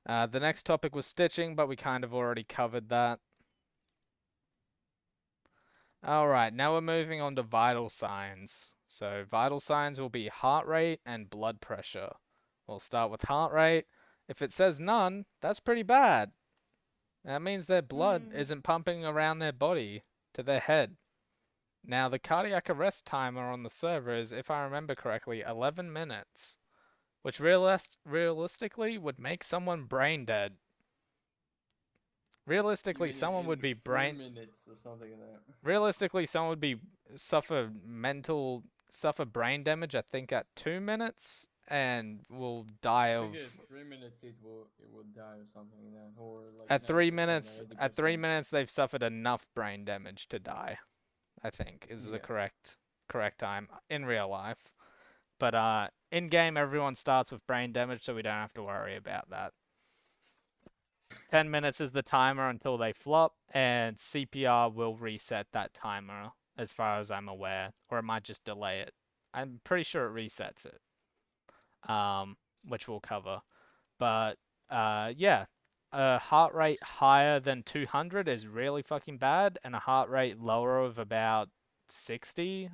Speaker 1: The next topic was stitching, but we kind of already covered that. Alright, now we're moving on to vital signs. So vital signs will be heart rate and blood pressure. We'll start with heart rate. If it says none, that's pretty bad. That means their blood isn't pumping around their body to their head. Now, the cardiac arrest timer on the server is, if I remember correctly, 11 minutes, which realistically would make someone brain dead. Realistically,
Speaker 4: You mean
Speaker 1: someone would be
Speaker 4: 3 minutes or something like that?
Speaker 1: Realistically, someone would be suffer brain damage, I think, at 2 minutes, and will die
Speaker 4: I think
Speaker 1: of.
Speaker 4: at 3 minutes it will die or something like that, or like
Speaker 1: At 3
Speaker 4: 90%
Speaker 1: minutes,
Speaker 4: or 80%.
Speaker 1: at 3 minutes, they've suffered enough brain damage to die. I think is the
Speaker 4: Yeah.
Speaker 1: correct time in real life. But in game, everyone starts with brain damage, so we don't have to worry about that. 10 minutes is the timer until they flop, and CPR will reset that timer, as far as I'm aware, or it might just delay it. I'm pretty sure it resets it, which we'll cover. But yeah, a heart rate higher than 200 is really fucking bad, and a heart rate lower of about 60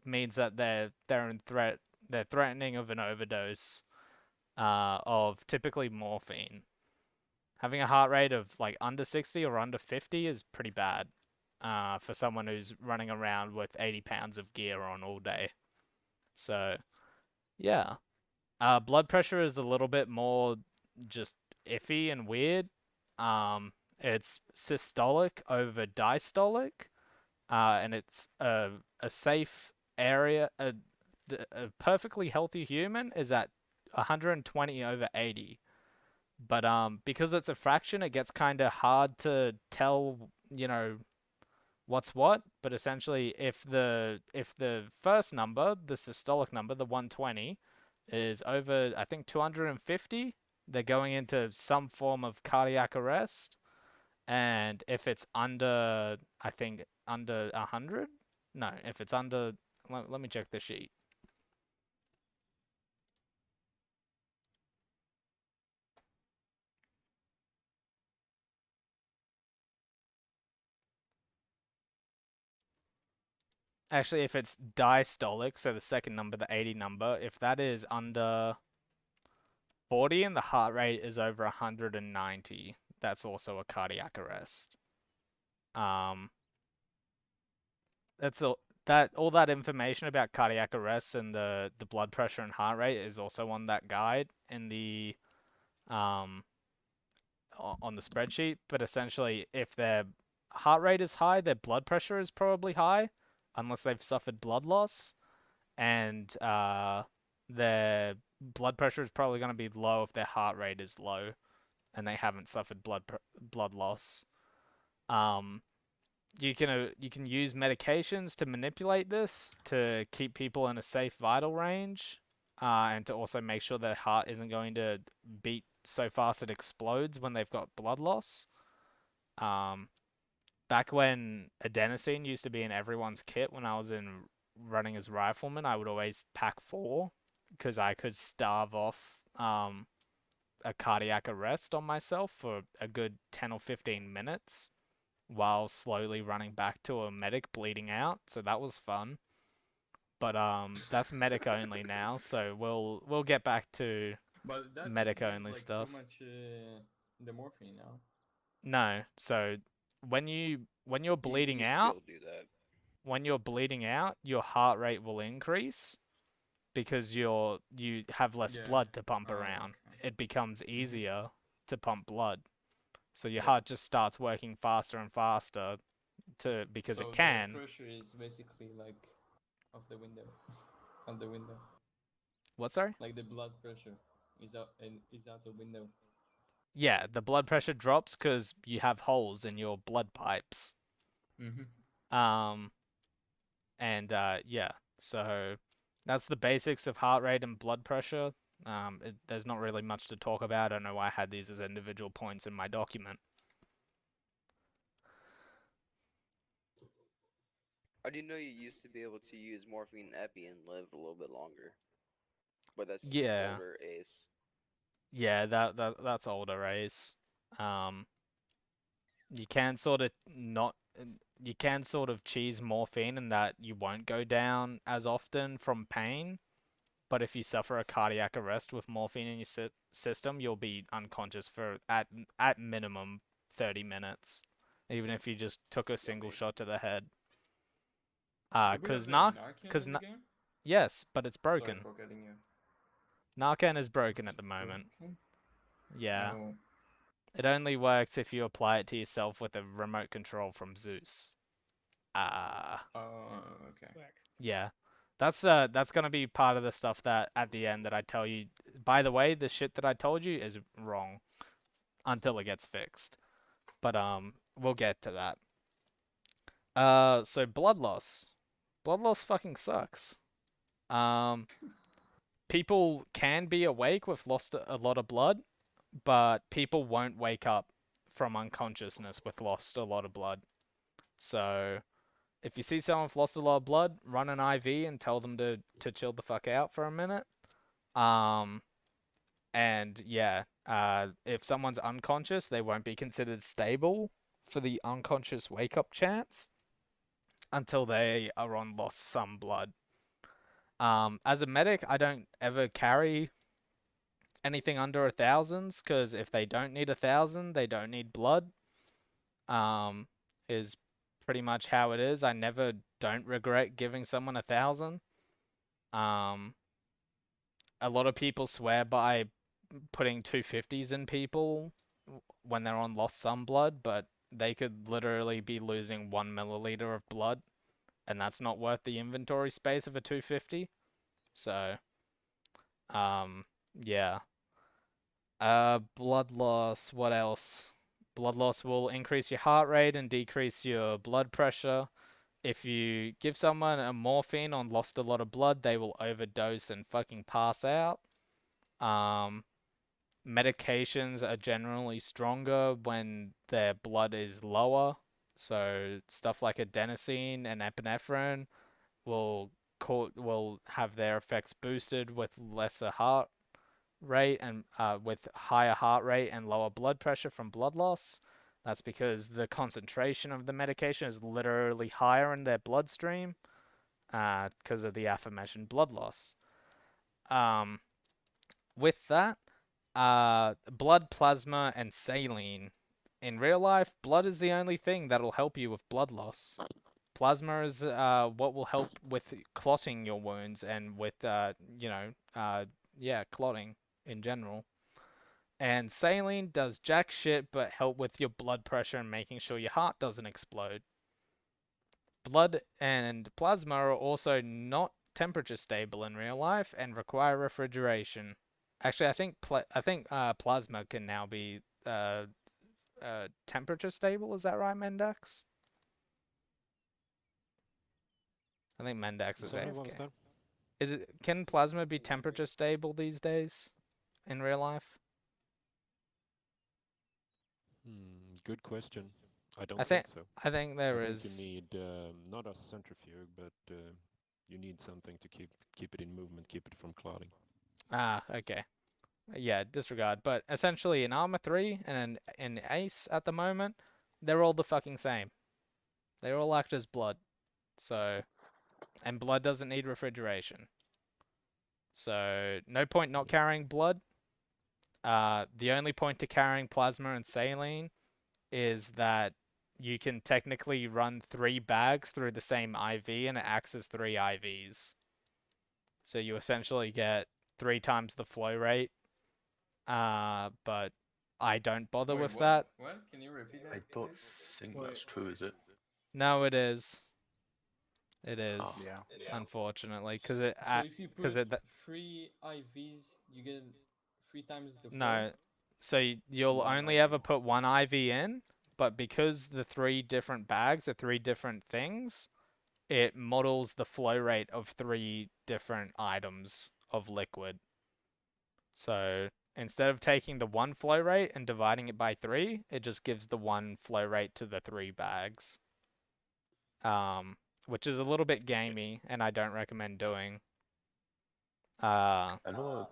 Speaker 1: means that they're in threat. They're threatening of an overdose of typically morphine. Having a heart rate of like under 60 or under 50 is pretty bad for someone who's running around with 80 pounds of gear on all day. So, yeah. Blood pressure is a little bit more just iffy and weird. It's systolic over diastolic, and it's a safe area. A perfectly healthy human is at 120 over 80. But because it's a fraction, it gets kind of hard to tell, what's what. But essentially, if the first number, the systolic number, the 120, is over, I think 250, they're going into some form of cardiac arrest. And if it's under, I think under 100, no, if it's under, let me check the sheet. Actually, if it's diastolic, so the second number, the 80 number, if that is under 40 and the heart rate is over 190, that's also a cardiac arrest. That's all that information about cardiac arrests and the blood pressure and heart rate is also on that guide in the on the spreadsheet. But essentially, if their heart rate is high, their blood pressure is probably high, unless they've suffered blood loss, and their blood pressure is probably going to be low if their heart rate is low, and they haven't suffered blood loss. You can use medications to manipulate this to keep people in a safe vital range, and to also make sure their heart isn't going to beat so fast it explodes when they've got blood loss. Back when adenosine used to be in everyone's kit when I was running as rifleman, I would always pack 4 because I could starve off a cardiac arrest on myself for a good 10 or 15 minutes while slowly running back to a medic bleeding out. So that was fun. But that's medic only now, so we'll get back to
Speaker 4: But that's
Speaker 1: medic
Speaker 4: not
Speaker 1: only
Speaker 4: like
Speaker 1: stuff.
Speaker 4: too much the morphine now.
Speaker 1: No, so when you're bleeding
Speaker 2: you used to be
Speaker 1: out,
Speaker 2: able to do that.
Speaker 1: when you're bleeding out, your heart rate will increase because you have less
Speaker 4: Yeah.
Speaker 1: blood to pump
Speaker 4: Oh,
Speaker 1: around.
Speaker 4: okay.
Speaker 1: It becomes easier to pump blood. So your
Speaker 4: Yeah.
Speaker 1: heart just starts working faster and faster because
Speaker 4: So
Speaker 1: it
Speaker 4: the
Speaker 1: can.
Speaker 4: pressure is basically like off the window, on the window.
Speaker 1: What, sorry?
Speaker 4: Like the blood pressure is out the window.
Speaker 1: Yeah, the blood pressure drops because you have holes in your blood pipes. And yeah, so that's the basics of heart rate and blood pressure. There's not really much to talk about. I don't know why I had these as individual points in my document.
Speaker 2: I do know you used to be able to use morphine and epi and live a little bit longer, but that's just
Speaker 1: Yeah,
Speaker 2: older Ace.
Speaker 1: yeah, that's older A's. Um, you can sort of not. You can sort of cheese morphine in that you won't go down as often from pain. But if you suffer a cardiac arrest with morphine in your system, you'll be unconscious for at minimum 30 minutes, even if you just took a single shot to the head.
Speaker 4: Do we have
Speaker 1: Cause
Speaker 4: a
Speaker 1: Narc,
Speaker 4: Narcan
Speaker 1: cause
Speaker 4: in the game?
Speaker 1: yes, but it's
Speaker 4: Sorry
Speaker 1: broken.
Speaker 4: for cutting you.
Speaker 1: Narcan is broken
Speaker 4: It's
Speaker 1: at the moment.
Speaker 4: broken?
Speaker 1: Yeah,
Speaker 4: Oh.
Speaker 1: it only works if you apply it to yourself with a remote control from Zeus.
Speaker 4: Okay.
Speaker 1: Yeah. That's gonna be part of the stuff that at the end that I tell you. By the way, the shit that I told you is wrong until it gets fixed. But we'll get to that. So blood loss. Blood loss fucking sucks. Um, people can be awake with lost a lot of blood, but people won't wake up from unconsciousness with lost a lot of blood. So if you see someone with lost a lot of blood, run an IV and tell them to chill the fuck out for a minute. And yeah, if someone's unconscious, they won't be considered stable for the unconscious wake up chance until they are on lost some blood. As a medic, I don't ever carry anything under 1,000s because if they don't need 1,000, they don't need blood. Is pretty much how it is. I never don't regret giving someone 1,000. A lot of people swear by putting 250s in people when they're on lost some blood, but they could literally be losing 1 milliliter of blood, and that's not worth the inventory space of a 250. So, yeah. Blood loss. What else? Blood loss will increase your heart rate and decrease your blood pressure. If you give someone a morphine on lost a lot of blood, they will overdose and fucking pass out. Medications are generally stronger when their blood is lower. So stuff like adenosine and epinephrine will will have their effects boosted with lesser heart rate and with higher heart rate and lower blood pressure from blood loss. That's because the concentration of the medication is literally higher in their bloodstream because of the aforementioned blood loss. With that, blood plasma and saline. In real life, blood is the only thing that'll help you with blood loss. Plasma is what will help with clotting your wounds and with, yeah, clotting in general. And saline does jack shit but help with your blood pressure and making sure your heart doesn't explode. Blood and plasma are also not temperature stable in real life and require refrigeration. Actually, I think plasma can now be temperature stable. Is that right, Mendax? I think Mendax is
Speaker 5: Sorry, what was
Speaker 1: AFK.
Speaker 5: that?
Speaker 1: Can plasma be temperature stable these days in real life?
Speaker 5: Good question. I
Speaker 1: I
Speaker 5: don't
Speaker 1: think
Speaker 5: think so.
Speaker 1: I think
Speaker 5: I
Speaker 1: there
Speaker 5: think you
Speaker 1: is.
Speaker 5: need not a centrifuge, but you need something to keep it in movement, keep it from clotting.
Speaker 1: Okay. Yeah, disregard. But essentially in Armor 3 and in Ace at the moment, they're all the fucking same. They all act as blood. So, and blood doesn't need refrigeration. So, no point not carrying blood. The only point to carrying plasma and saline is that you can technically run 3 bags through the same IV and it acts as 3 IVs. So you essentially get 3 times the flow rate. But I don't bother
Speaker 4: Wait,
Speaker 1: with
Speaker 4: what?
Speaker 1: that.
Speaker 4: What? Can you repeat that,
Speaker 3: I don't
Speaker 4: please?
Speaker 3: think
Speaker 8: Wait.
Speaker 3: that's true, is it?
Speaker 1: No, it is. It
Speaker 3: Oh.
Speaker 1: is,
Speaker 6: Yeah.
Speaker 1: unfortunately, because
Speaker 4: So if you put
Speaker 1: it
Speaker 4: 3 IVs, you get 3 times the flow?
Speaker 1: no. So you'll
Speaker 4: No,
Speaker 1: only
Speaker 4: okay.
Speaker 1: ever put 1 IV in, but because the 3 different bags are 3 different things, it models the flow rate of 3 different items of liquid. So instead of taking the 1 flow rate and dividing it by 3, it just gives the 1 flow rate to the 3 bags. Which is a little bit gamey, and I don't recommend doing.
Speaker 3: I know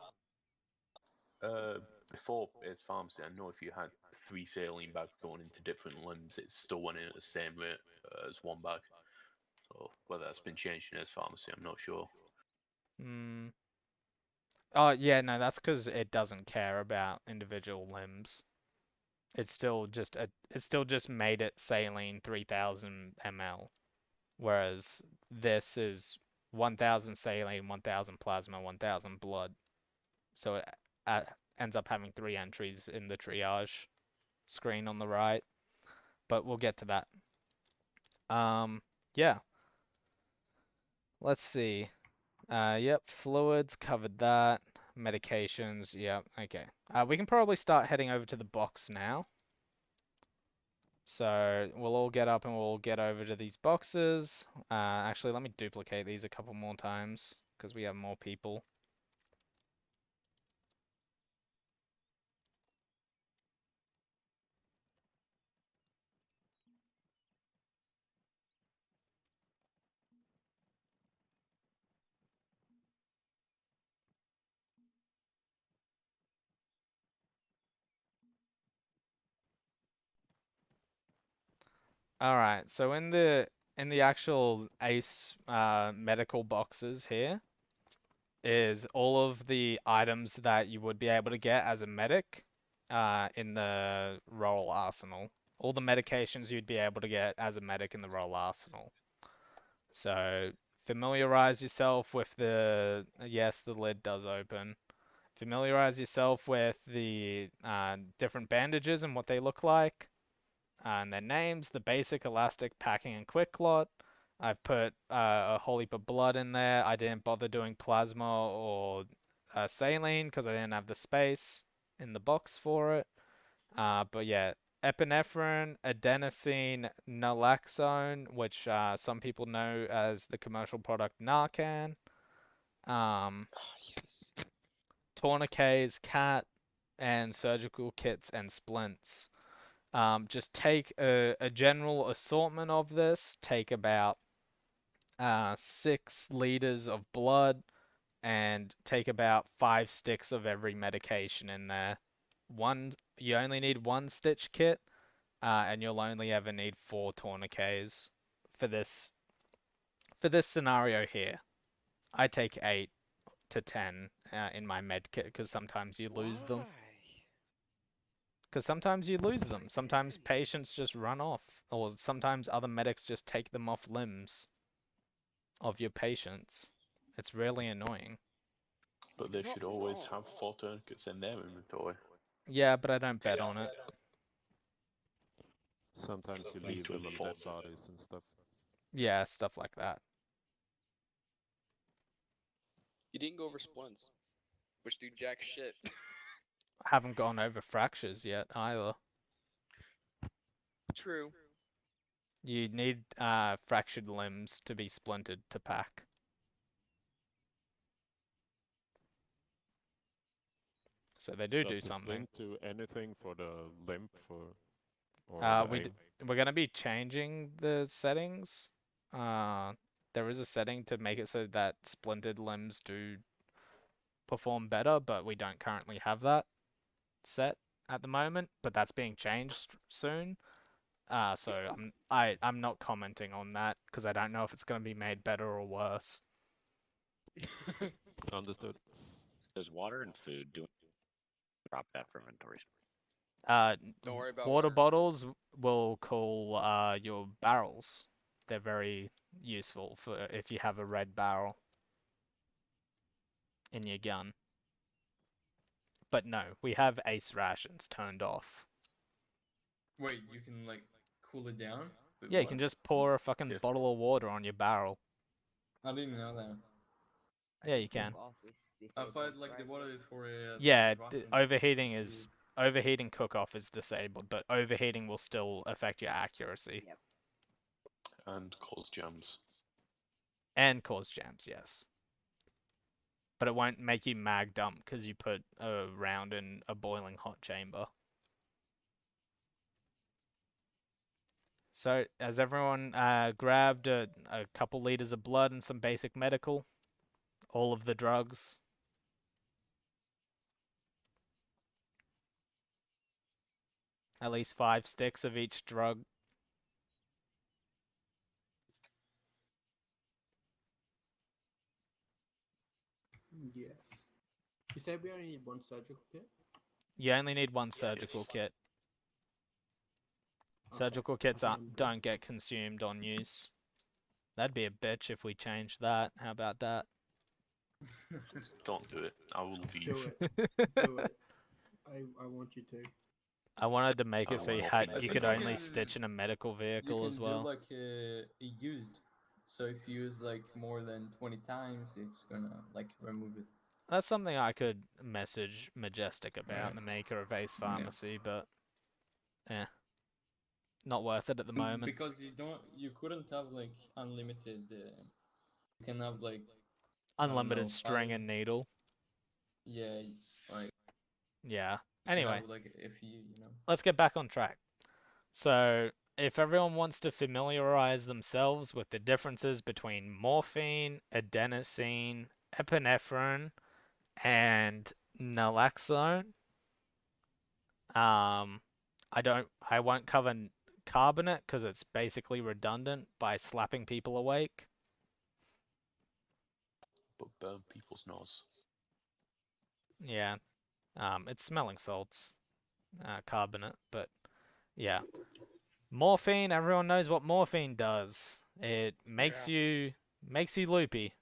Speaker 3: before it's pharmacy, I know if you had 3 saline bags going into different limbs, it still went in at the same rate as 1 bag. So whether that's been changed in its pharmacy, I'm not sure.
Speaker 1: Oh yeah, no, that's because it doesn't care about individual limbs. It's still just made it saline 3000 ml, whereas this is 1000 saline, 1000 plasma, 1000 blood. So it ends up having 3 entries in the triage screen on the right, but we'll get to that. Yeah. Let's see. Yep, fluids, covered that. Medications, yep, okay. We can probably start heading over to the box now. So we'll all get up and we'll get over to these boxes. Actually, let me duplicate these a couple more times because we have more people. All right, so in the actual ACE medical boxes here is all of the items that you would be able to get as a medic in the role arsenal. All the medications you'd be able to get as a medic in the role arsenal. So familiarize yourself with the, yes, the lid does open. Familiarize yourself with the different bandages and what they look like. And their names, the basic, elastic, packing, and quick clot. I've put a whole heap of blood in there. I didn't bother doing plasma or saline because I didn't have the space in the box for it. But yeah, epinephrine, adenosine, naloxone, which some people know as the commercial product Narcan.
Speaker 3: Yes.
Speaker 1: Tourniquets, cat, and surgical kits and splints. Just take a general assortment of this. Take about 6 liters of blood and take about 5 sticks of every medication in there. You only need 1 stitch kit, and you'll only ever need 4 tourniquets for this scenario here. I take 8 to 10 in my med kit because sometimes you lose them. Because sometimes you lose them. Sometimes patients just run off, or sometimes other medics just take them off limbs of your patients. It's really annoying.
Speaker 3: But they should always have 4 tourniquets in their inventory.
Speaker 1: Yeah, but I don't bet on it.
Speaker 5: Sometimes you leave them on dead bodies and stuff.
Speaker 1: Yeah, stuff like that.
Speaker 2: You didn't go over splints, which do jack shit.
Speaker 1: Haven't gone over fractures yet either.
Speaker 2: True.
Speaker 1: You need fractured limbs to be splintered to pack. So they do
Speaker 5: Does the
Speaker 1: something.
Speaker 5: splint do anything for the limp or the aim?
Speaker 1: We're gonna be changing the settings. There is a setting to make it so that splintered limbs do perform better, but we don't currently have that set at the moment. But that's being changed soon. So I'm not commenting on that because I don't know if it's gonna be made better or worse.
Speaker 5: Understood.
Speaker 7: Does water and food drop that from inventories?
Speaker 2: Don't worry about
Speaker 1: Water
Speaker 2: water.
Speaker 1: bottles will cool your barrels. They're very useful for if you have a red barrel in your gun. But no, we have ace rations turned off.
Speaker 4: Wait, you can like cool it down? With
Speaker 1: Yeah, you
Speaker 4: water?
Speaker 1: can just pour a fucking bottle of water on your barrel.
Speaker 4: I didn't know that.
Speaker 1: Yeah, you can.
Speaker 4: I thought like the water is for
Speaker 1: Yeah,
Speaker 4: Russians.
Speaker 1: overheating is overheating cook-off is disabled, but overheating will still affect your accuracy.
Speaker 2: Yep.
Speaker 3: And cause jams.
Speaker 1: And cause jams, yes. But it won't make you mag dump because you put a round in a boiling hot chamber. So, has everyone grabbed a couple liters of blood and some basic medical? All of the drugs? At least 5 sticks of each drug.
Speaker 9: Yes. You said we only need one surgical kit?
Speaker 1: You only need one surgical kit. Surgical kits don't get consumed on use. That'd be a bitch if we changed that. How about that?
Speaker 3: Don't do it. I will leave.
Speaker 9: Do it. Do it. I want you to.
Speaker 1: I wanted to make it so you
Speaker 7: morphine
Speaker 1: had you
Speaker 7: I
Speaker 1: could
Speaker 7: think
Speaker 1: only
Speaker 7: you
Speaker 1: stitch in a medical vehicle as well.
Speaker 4: You can do like a used. So if you use like more than 20 times, it's gonna like remove it.
Speaker 1: That's something I could message Majestic about, the maker of Ace Pharmacy, but not worth it at the moment.
Speaker 4: Because you couldn't have like unlimited. You can have like
Speaker 1: unlimited string and needle.
Speaker 4: Yeah, like.
Speaker 1: Yeah. Anyway,
Speaker 4: have, like, if you know.
Speaker 1: Let's get back on track. So, if everyone wants to familiarize themselves with the differences between morphine, adenosine, epinephrine, and naloxone, I won't cover carbonate because it's basically redundant by slapping people awake.
Speaker 3: But burn people's nose.
Speaker 1: Yeah. It's smelling salts, carbonate, but yeah. Morphine, everyone knows what morphine does. It makes you loopy.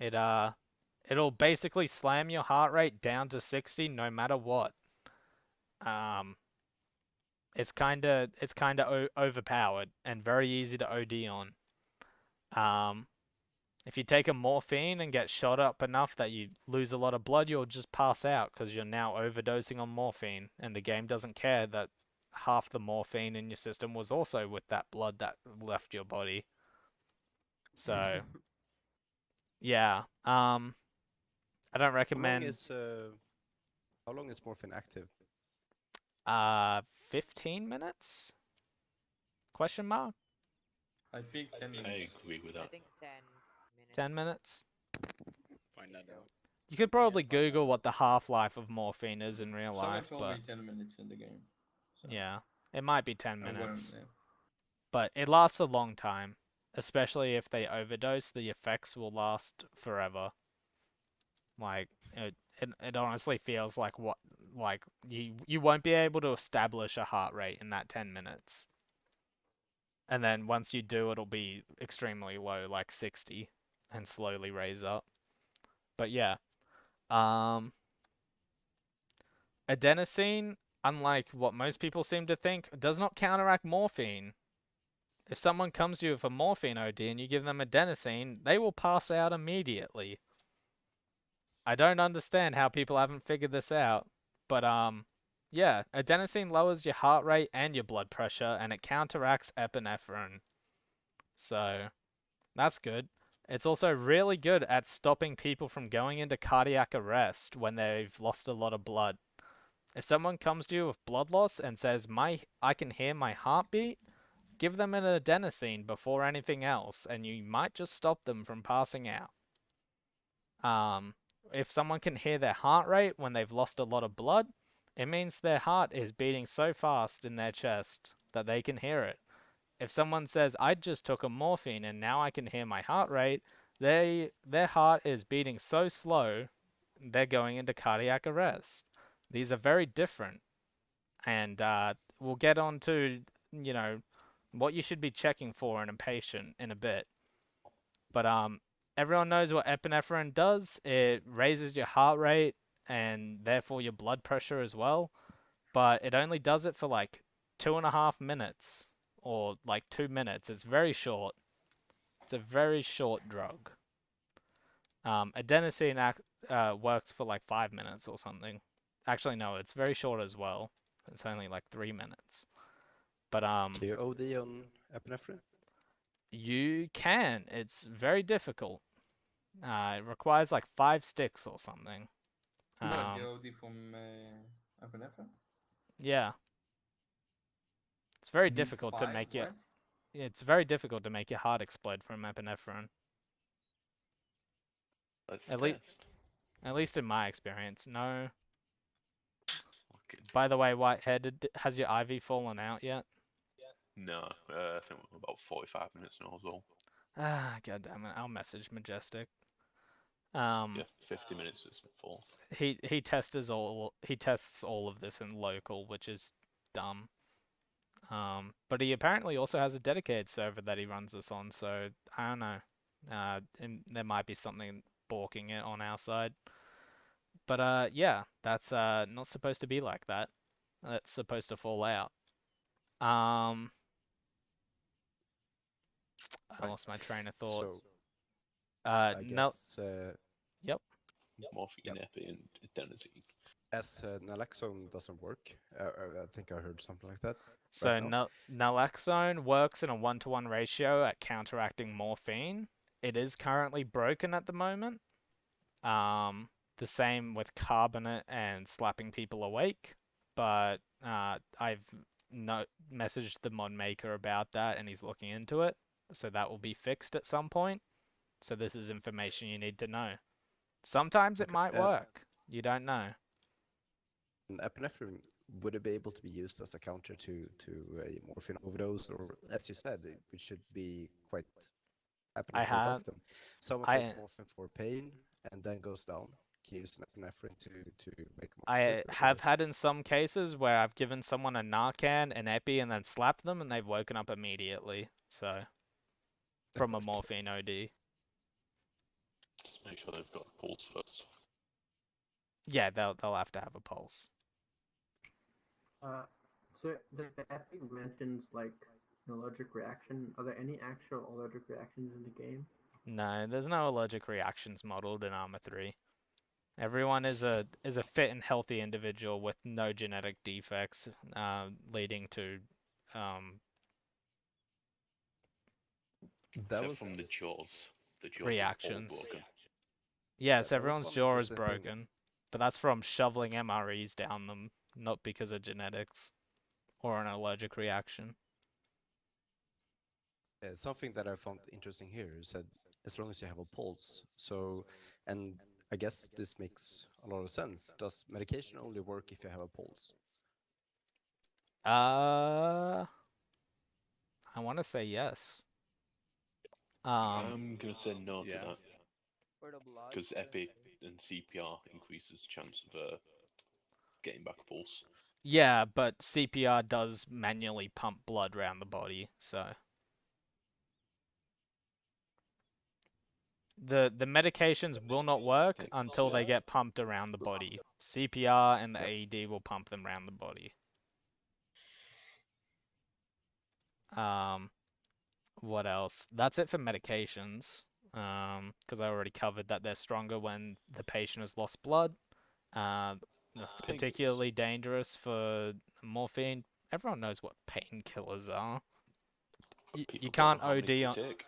Speaker 1: It'll basically slam your heart rate down to 60 no matter what. It's kinda overpowered and very easy to OD on. If you take a morphine and get shot up enough that you lose a lot of blood, you'll just pass out because you're now overdosing on morphine, and the game doesn't care that half the morphine in your system was also with that blood that left your body. So, yeah. I don't recommend.
Speaker 6: How long is morphine active?
Speaker 1: 15 minutes? Question mark?
Speaker 4: I think 10 minutes.
Speaker 3: I agree with that.
Speaker 11: I think 10 minutes.
Speaker 1: 10 minutes?
Speaker 7: Find that out.
Speaker 1: You could probably Google what the half-life of morphine is in real life,
Speaker 4: Someone told me 10 minutes in the game. So
Speaker 1: yeah, it might be 10
Speaker 4: I
Speaker 1: minutes.
Speaker 4: wouldn't,
Speaker 1: But it lasts a long time, especially if they overdose. The effects will last forever. Like it honestly feels like you won't be able to establish a heart rate in that 10 minutes. And then once you do, it'll be extremely low, like 60, and slowly raise up. But yeah, adenosine, unlike what most people seem to think, does not counteract morphine. If someone comes to you with a morphine OD and you give them adenosine, they will pass out immediately. I don't understand how people haven't figured this out, but yeah, adenosine lowers your heart rate and your blood pressure, and it counteracts epinephrine. So, that's good. It's also really good at stopping people from going into cardiac arrest when they've lost a lot of blood. If someone comes to you with blood loss and says, I can hear my heartbeat, give them an adenosine before anything else, and you might just stop them from passing out. If someone can hear their heart rate when they've lost a lot of blood, it means their heart is beating so fast in their chest that they can hear it. If someone says, I just took a morphine and now I can hear my heart rate, their heart is beating so slow, they're going into cardiac arrest. These are very different. And we'll get on to, what you should be checking for in a patient in a bit. But everyone knows what epinephrine does. It raises your heart rate and therefore your blood pressure as well. But it only does it for like 2.5 minutes or like 2 minutes. It's very short. It's a very short drug. Adenosine works for like 5 minutes or something. Actually, no, it's very short as well. It's only like 3 minutes. But
Speaker 6: Can you OD on epinephrine?
Speaker 1: you can. It's very difficult. It requires like 5 sticks or something.
Speaker 4: What, the OD from epinephrine?
Speaker 1: Yeah. It's very
Speaker 4: You need
Speaker 1: difficult to
Speaker 4: 5?
Speaker 1: make
Speaker 4: What?
Speaker 1: it's very difficult to make your heart explode from epinephrine.
Speaker 3: Let's
Speaker 1: At
Speaker 3: test.
Speaker 1: At least in my experience. No.
Speaker 3: Okay.
Speaker 1: By the way, Whitehead, has your IV fallen out yet?
Speaker 3: No, I think we're about 45 minutes now as well.
Speaker 1: Ah, god damn it. I'll message Majestic.
Speaker 3: Yeah, 50 minutes is full.
Speaker 1: He tests all of this in local, which is dumb. But he apparently also has a dedicated server that he runs this on, so I don't know. There might be something balking it on our side. But yeah, that's not supposed to be like that. That's supposed to fall out. I
Speaker 6: Right.
Speaker 1: lost my train of thought.
Speaker 6: So I
Speaker 1: No.
Speaker 6: guess
Speaker 1: Yep.
Speaker 3: Morphine,
Speaker 6: Yep.
Speaker 3: epi, and adenosine.
Speaker 6: as naloxone doesn't work, I think I heard something like that.
Speaker 1: So
Speaker 6: right now.
Speaker 1: naloxone works in a 1-to-1 ratio at counteracting morphine. It is currently broken at the moment. The same with carbonate and slapping people awake. But I've messaged the mod maker about that, and he's looking into it. So that will be fixed at some point. So this is information you need to know. Sometimes it
Speaker 6: Okay,
Speaker 1: might work. You don't know.
Speaker 6: And epinephrine, would it be able to be used as a counter to a morphine overdose, or as you said, it should be quite happening
Speaker 1: I
Speaker 6: quite
Speaker 1: have
Speaker 6: often. Someone
Speaker 1: I
Speaker 6: takes morphine for pain and then goes down. Can you use an epinephrine to make them
Speaker 1: I
Speaker 6: good,
Speaker 1: have
Speaker 6: or
Speaker 1: had in some cases where I've given someone a Narcan, an Epi, and then slapped them, and they've woken up immediately. So, from a
Speaker 6: Okay.
Speaker 1: morphine OD.
Speaker 3: Just make sure they've got a pulse first.
Speaker 1: Yeah, they'll have to have a pulse.
Speaker 9: So the epi mentions like an allergic reaction. Are there any actual allergic reactions in the game?
Speaker 1: No, there's no allergic reactions modeled in Arma 3. Everyone is a fit and healthy individual with no genetic defects, leading to
Speaker 6: that
Speaker 3: Except from the
Speaker 6: was
Speaker 3: jaws. The jaws are all
Speaker 1: reactions.
Speaker 3: broken.
Speaker 1: Yes,
Speaker 6: that was
Speaker 1: everyone's
Speaker 6: one
Speaker 1: jaw is
Speaker 6: interesting thing.
Speaker 1: broken, but that's from shoveling MREs down them, not because of genetics or an allergic reaction.
Speaker 6: Something that I found interesting here is that as long as you have a pulse, so, and I guess this makes a lot of sense. Does medication only work if you have a pulse?
Speaker 1: I want to say yes.
Speaker 3: I'm gonna say no to
Speaker 5: Yeah.
Speaker 3: that.
Speaker 2: For the blood.
Speaker 3: Because epi and CPR increases chance of getting back a pulse.
Speaker 1: Yeah, but CPR does manually pump blood around the body, so the medications will not work until they get pumped around the body. CPR and the AED will pump them around the body. What else? That's it for medications. Because I already covered that they're stronger when the patient has lost blood. That's particularly dangerous for morphine. Everyone knows what painkillers are. You
Speaker 3: People don't
Speaker 1: can't
Speaker 3: know how many
Speaker 1: OD
Speaker 3: to
Speaker 1: on
Speaker 3: take.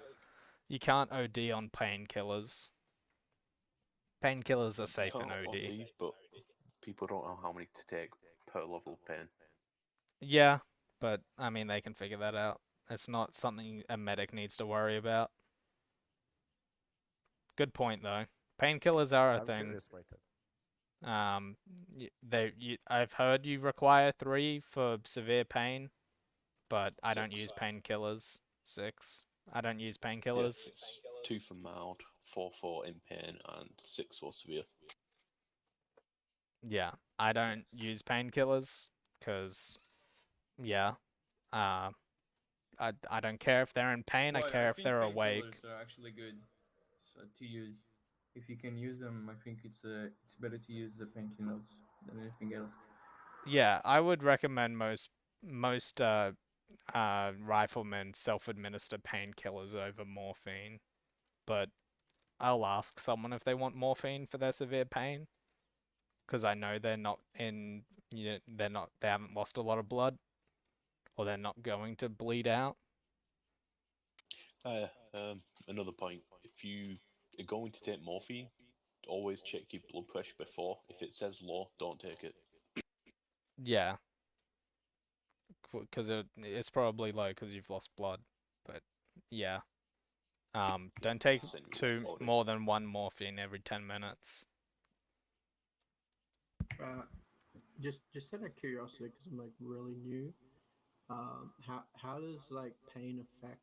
Speaker 1: you can't OD on painkillers. Painkillers are
Speaker 3: You
Speaker 1: safe in
Speaker 3: can't
Speaker 1: OD.
Speaker 3: OD, but people don't know how many to take per level of pain.
Speaker 1: Yeah, but I mean they can figure that out. It's not something a medic needs to worry about. Good point though. Painkillers are a
Speaker 6: I'm
Speaker 1: thing.
Speaker 6: curious, Whitehead.
Speaker 1: I've heard you require 3 for severe pain, but I don't
Speaker 3: 6.
Speaker 1: use painkillers. 6. I don't use
Speaker 3: Yeah,
Speaker 1: painkillers.
Speaker 3: it's 2 for mild, 4 for in pain, and 6 for severe.
Speaker 1: Yeah, I don't
Speaker 6: Nice.
Speaker 1: use painkillers because, yeah, uh, I don't care if they're in pain. I
Speaker 4: Well,
Speaker 1: care
Speaker 4: I
Speaker 1: if
Speaker 4: think
Speaker 1: they're awake.
Speaker 4: painkillers are actually good to use. If you can use them, I think it's better to use the painkillers than anything else.
Speaker 1: Yeah, I would recommend most riflemen self-administer painkillers over morphine, but I'll ask someone if they want morphine for their severe pain. because I know they're not in, they haven't lost a lot of blood, or they're not going to bleed out.
Speaker 3: Another point: if you are going to take morphine, always check your blood pressure before. If it says low, don't take it.
Speaker 1: Yeah, because it's probably low because you've lost blood. But yeah, don't take
Speaker 3: Send you one for it.
Speaker 1: more than one morphine every 10 minutes.
Speaker 9: Just out of curiosity, because I'm like really new. How does like pain affect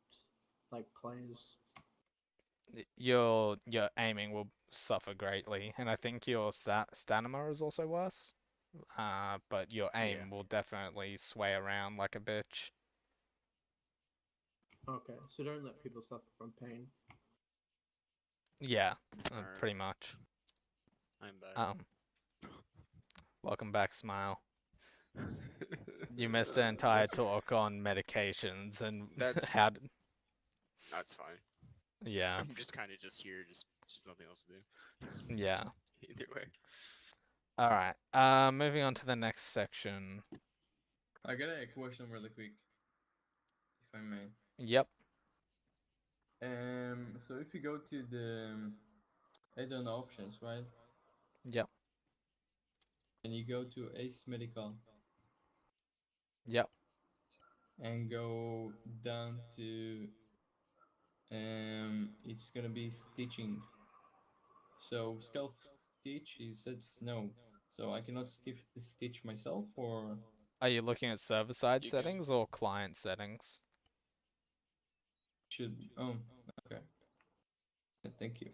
Speaker 9: like players?
Speaker 1: Your aiming will suffer greatly, and I think your stamina is also worse. But your aim
Speaker 3: Yeah.
Speaker 1: will definitely sway around like a bitch.
Speaker 9: Okay, so don't let people suffer from pain.
Speaker 1: Yeah,
Speaker 7: Alright.
Speaker 1: pretty much.
Speaker 7: I'm back.
Speaker 1: Welcome back, Smile. You missed an entire talk on medications and
Speaker 7: That's
Speaker 1: how.
Speaker 7: That's fine.
Speaker 1: Yeah,
Speaker 7: I'm just kind of just here, just nothing else to do.
Speaker 1: yeah.
Speaker 7: Either way.
Speaker 1: All right. Moving on to the next section.
Speaker 4: I got a question really quick, if I may.
Speaker 1: Yep.
Speaker 4: So if you go to the add-on options, right?
Speaker 1: Yep.
Speaker 4: And you go to Ace Medical
Speaker 1: Yep.
Speaker 4: and go down to it's gonna be stitching. So stealth stitch, he says no. So I cannot stitch myself, or
Speaker 1: Are you looking at server-side
Speaker 7: You can.
Speaker 1: settings or client settings?
Speaker 4: should okay. Thank you.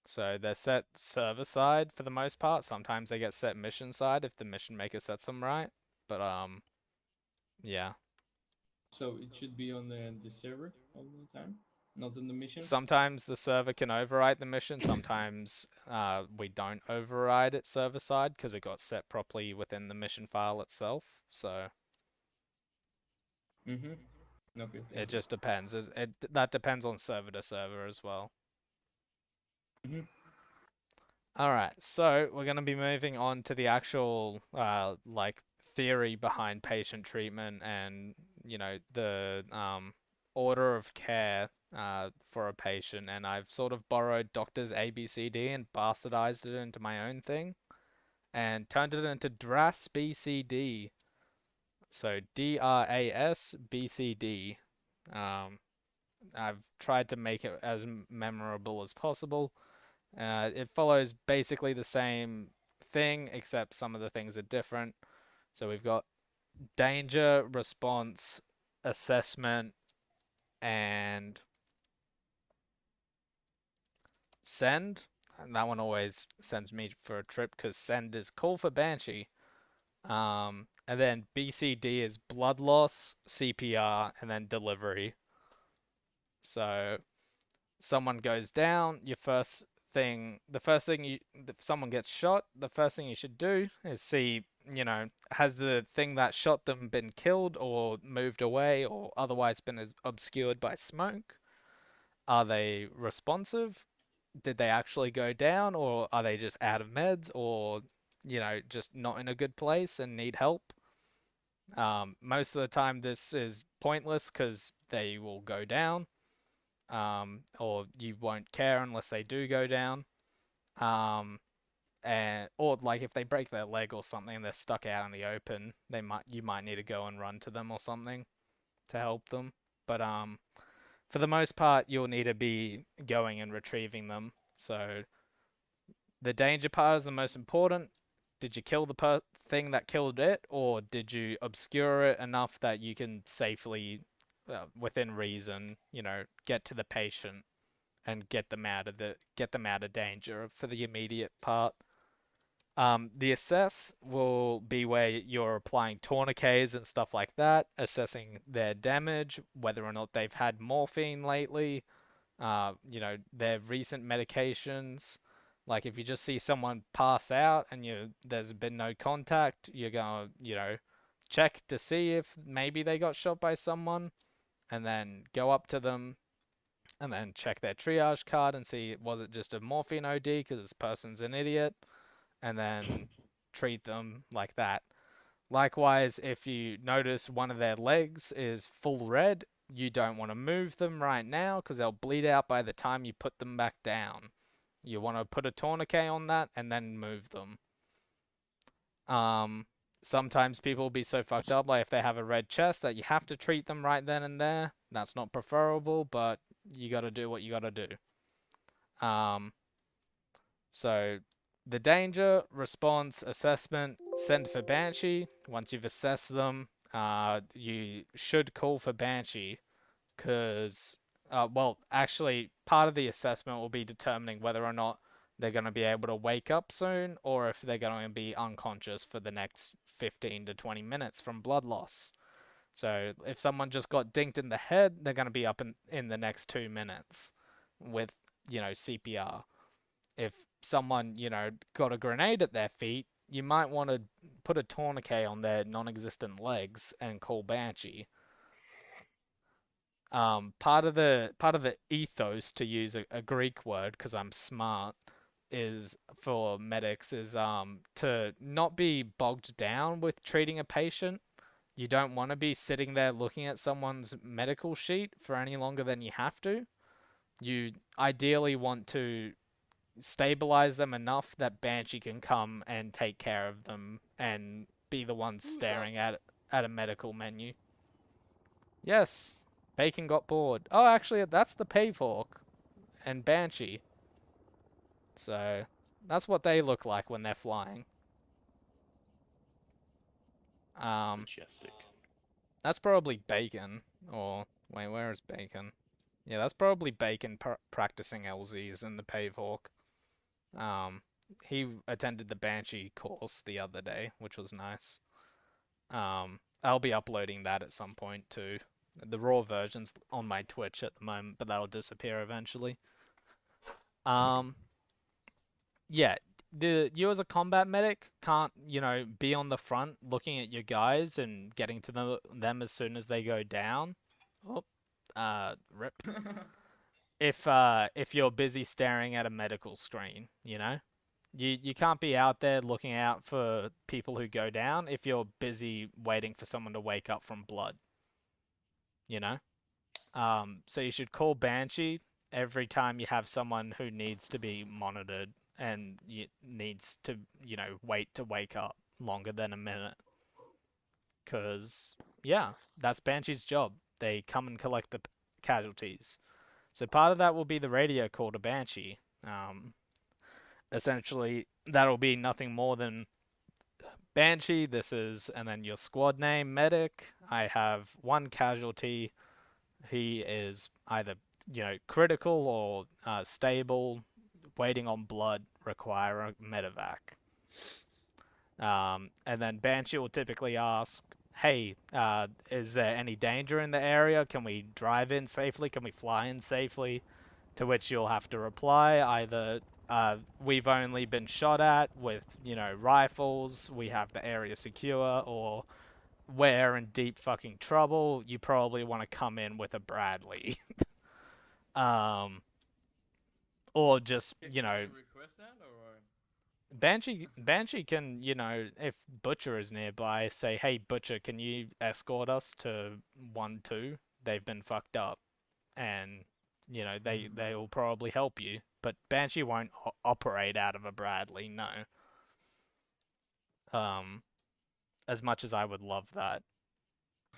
Speaker 1: So they're set server-side for the most part. Sometimes they get set mission-side if the mission maker sets them right. But yeah.
Speaker 4: So it should be on the server all the time, not in the mission.
Speaker 1: Sometimes the server can override the mission. Sometimes we don't override it server-side because it got set properly within the mission file itself. So
Speaker 4: Okay,
Speaker 1: it
Speaker 4: thank you.
Speaker 1: just depends. That depends on server to server as well. All right, so we're going to be moving on to the actual like theory behind patient treatment and the order of care for a patient. And I've sort of borrowed doctor's ABCD and bastardized it into my own thing and turned it into DRAS BCD. So DRAS BCD. I've tried to make it as memorable as possible. It follows basically the same thing, except some of the things are different. So we've got danger, response, assessment, and send. And that one always sends me for a trip because send is call for Banshee. And then BCD is blood loss, CPR, and then delivery. So someone goes down, the first thing if someone gets shot, the first thing you should do is see, has the thing that shot them been killed or moved away or otherwise been obscured by smoke? Are they responsive? Did they actually go down, or are they just out of meds, or just not in a good place and need help? Most of the time this is pointless because they will go down. Or you won't care unless they do go down. Or like if they break their leg or something and they're stuck out in the open, you might need to go and run to them or something to help them. But for the most part, you'll need to be going and retrieving them. So the danger part is the most important. Did you kill the thing that killed it, or did you obscure it enough that you can safely, within reason, get to the patient and get them out of danger for the immediate part. The assess will be where you're applying tourniquets and stuff like that, assessing their damage, whether or not they've had morphine lately, their recent medications. Like if you just see someone pass out and there's been no contact, you're gonna, check to see if maybe they got shot by someone, and then go up to them, and then check their triage card and see was it just a morphine OD because this person's an idiot, and then treat them like that. Likewise, if you notice one of their legs is full red, you don't want to move them right now because they'll bleed out by the time you put them back down. You want to put a tourniquet on that and then move them. Sometimes people will be so fucked up, like if they have a red chest, that you have to treat them right then and there. That's not preferable, but you got to do what you got to do. So the danger, response, assessment, send for Banshee. Once you've assessed them, you should call for Banshee because, well, actually, part of the assessment will be determining whether or not they're going to be able to wake up soon or if they're going to be unconscious for the next 15 to 20 minutes from blood loss. So if someone just got dinked in the head, they're going to be up in the next 2 minutes with, CPR. If someone, got a grenade at their feet, you might want to put a tourniquet on their non-existent legs and call Banshee. Part of the ethos, to use a Greek word because I'm smart, is for medics is to not be bogged down with treating a patient. You don't want to be sitting there looking at someone's medical sheet for any longer than you have to. You ideally want to stabilize them enough that Banshee can come and take care of them and be the one staring at a medical menu. Yes, Bacon got bored. Oh, actually, that's the Pavehawk and Banshee. So that's what they look like when they're flying.
Speaker 3: Majestic.
Speaker 1: That's probably Bacon. Or wait, where is Bacon? Yeah, that's probably Bacon practicing LZs in the Pavehawk. He attended the Banshee course the other day, which was nice. I'll be uploading that at some point too. The raw version's on my Twitch at the moment, but that'll disappear eventually. Yeah, you as a combat medic can't, be on the front looking at your guys and getting to them as soon as they go down. Oh, rip. If you're busy staring at a medical screen, You can't be out there looking out for people who go down if you're busy waiting for someone to wake up from blood. So you should call Banshee every time you have someone who needs to be monitored and needs to, wait to wake up longer than a minute. Because, yeah, that's Banshee's job. They come and collect the casualties. So part of that will be the radio call to Banshee. Essentially, that'll be nothing more than Banshee, this is, and then your squad name, medic. I have one casualty. He is either, critical or stable, waiting on blood, require a medevac. And then Banshee will typically ask, hey, is there any danger in the area? Can we drive in safely? Can we fly in safely? To which you'll have to reply either we've only been shot at with, rifles, we have the area secure, or we're in deep fucking trouble, you probably want to come in with a Bradley. Or just,
Speaker 4: Can you request that or?
Speaker 1: Banshee can, if Butcher is nearby, say, hey, Butcher, can you escort us to 1-2? They've been fucked up. And, they will probably help you. But Banshee won't operate out of a Bradley, no. As much as I would love that.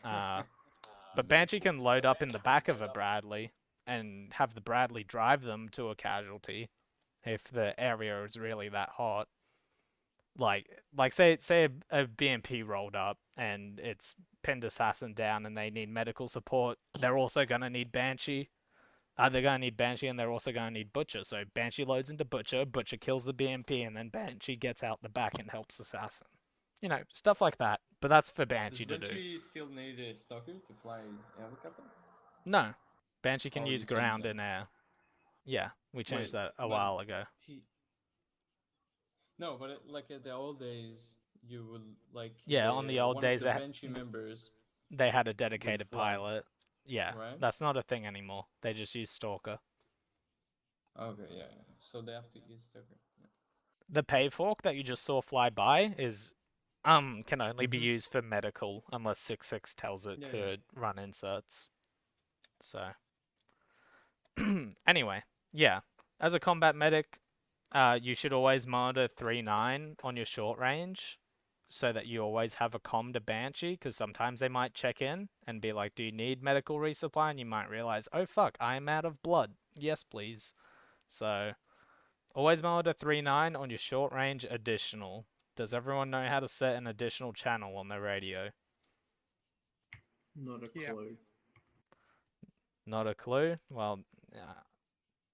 Speaker 1: But Banshee can load up in the back of a Bradley and have the Bradley drive them to a casualty if the area is really that hot. Like say a BMP rolled up and it's pinned assassin down and they need medical support. They're also gonna need Banshee. They're gonna need Banshee and they're also gonna need Butcher. So Banshee loads into Butcher, Butcher kills the BMP, and then Banshee gets out the back and helps assassin. Stuff like that. But that's for Banshee to do.
Speaker 4: Does Banshee still need a stalker to fly helicopter?
Speaker 1: No, Banshee can
Speaker 4: Oh,
Speaker 1: use
Speaker 4: you changed
Speaker 1: ground
Speaker 4: that.
Speaker 1: and air. Yeah, we changed
Speaker 4: Wait,
Speaker 1: that a
Speaker 4: but
Speaker 1: while ago.
Speaker 4: No, but like at the old days, you would like
Speaker 1: Yeah, on the old
Speaker 4: one
Speaker 1: days
Speaker 4: of the Banshee members
Speaker 1: they had a
Speaker 4: would
Speaker 1: dedicated
Speaker 4: fly,
Speaker 1: pilot. Yeah,
Speaker 4: right?
Speaker 1: that's not a thing anymore. They just use Stalker.
Speaker 4: Okay, yeah. So they have to use stalker. Yeah.
Speaker 1: the pave fork that you just saw fly by is can only be
Speaker 4: Mhm.
Speaker 1: used for medical unless 6.6 tells it
Speaker 4: Yeah,
Speaker 1: to
Speaker 4: yeah.
Speaker 1: run inserts. So anyway, yeah. As a combat medic, you should always monitor 3.9 on your short range so that you always have a comm to Banshee, because sometimes they might check in and be like, do you need medical resupply? And you might realize, oh fuck, I am out of blood. Yes, please. So always monitor 3.9 on your short range additional. Does everyone know how to set an additional channel on their radio?
Speaker 9: Not a
Speaker 10: Yeah.
Speaker 9: clue.
Speaker 1: Not a clue? Well,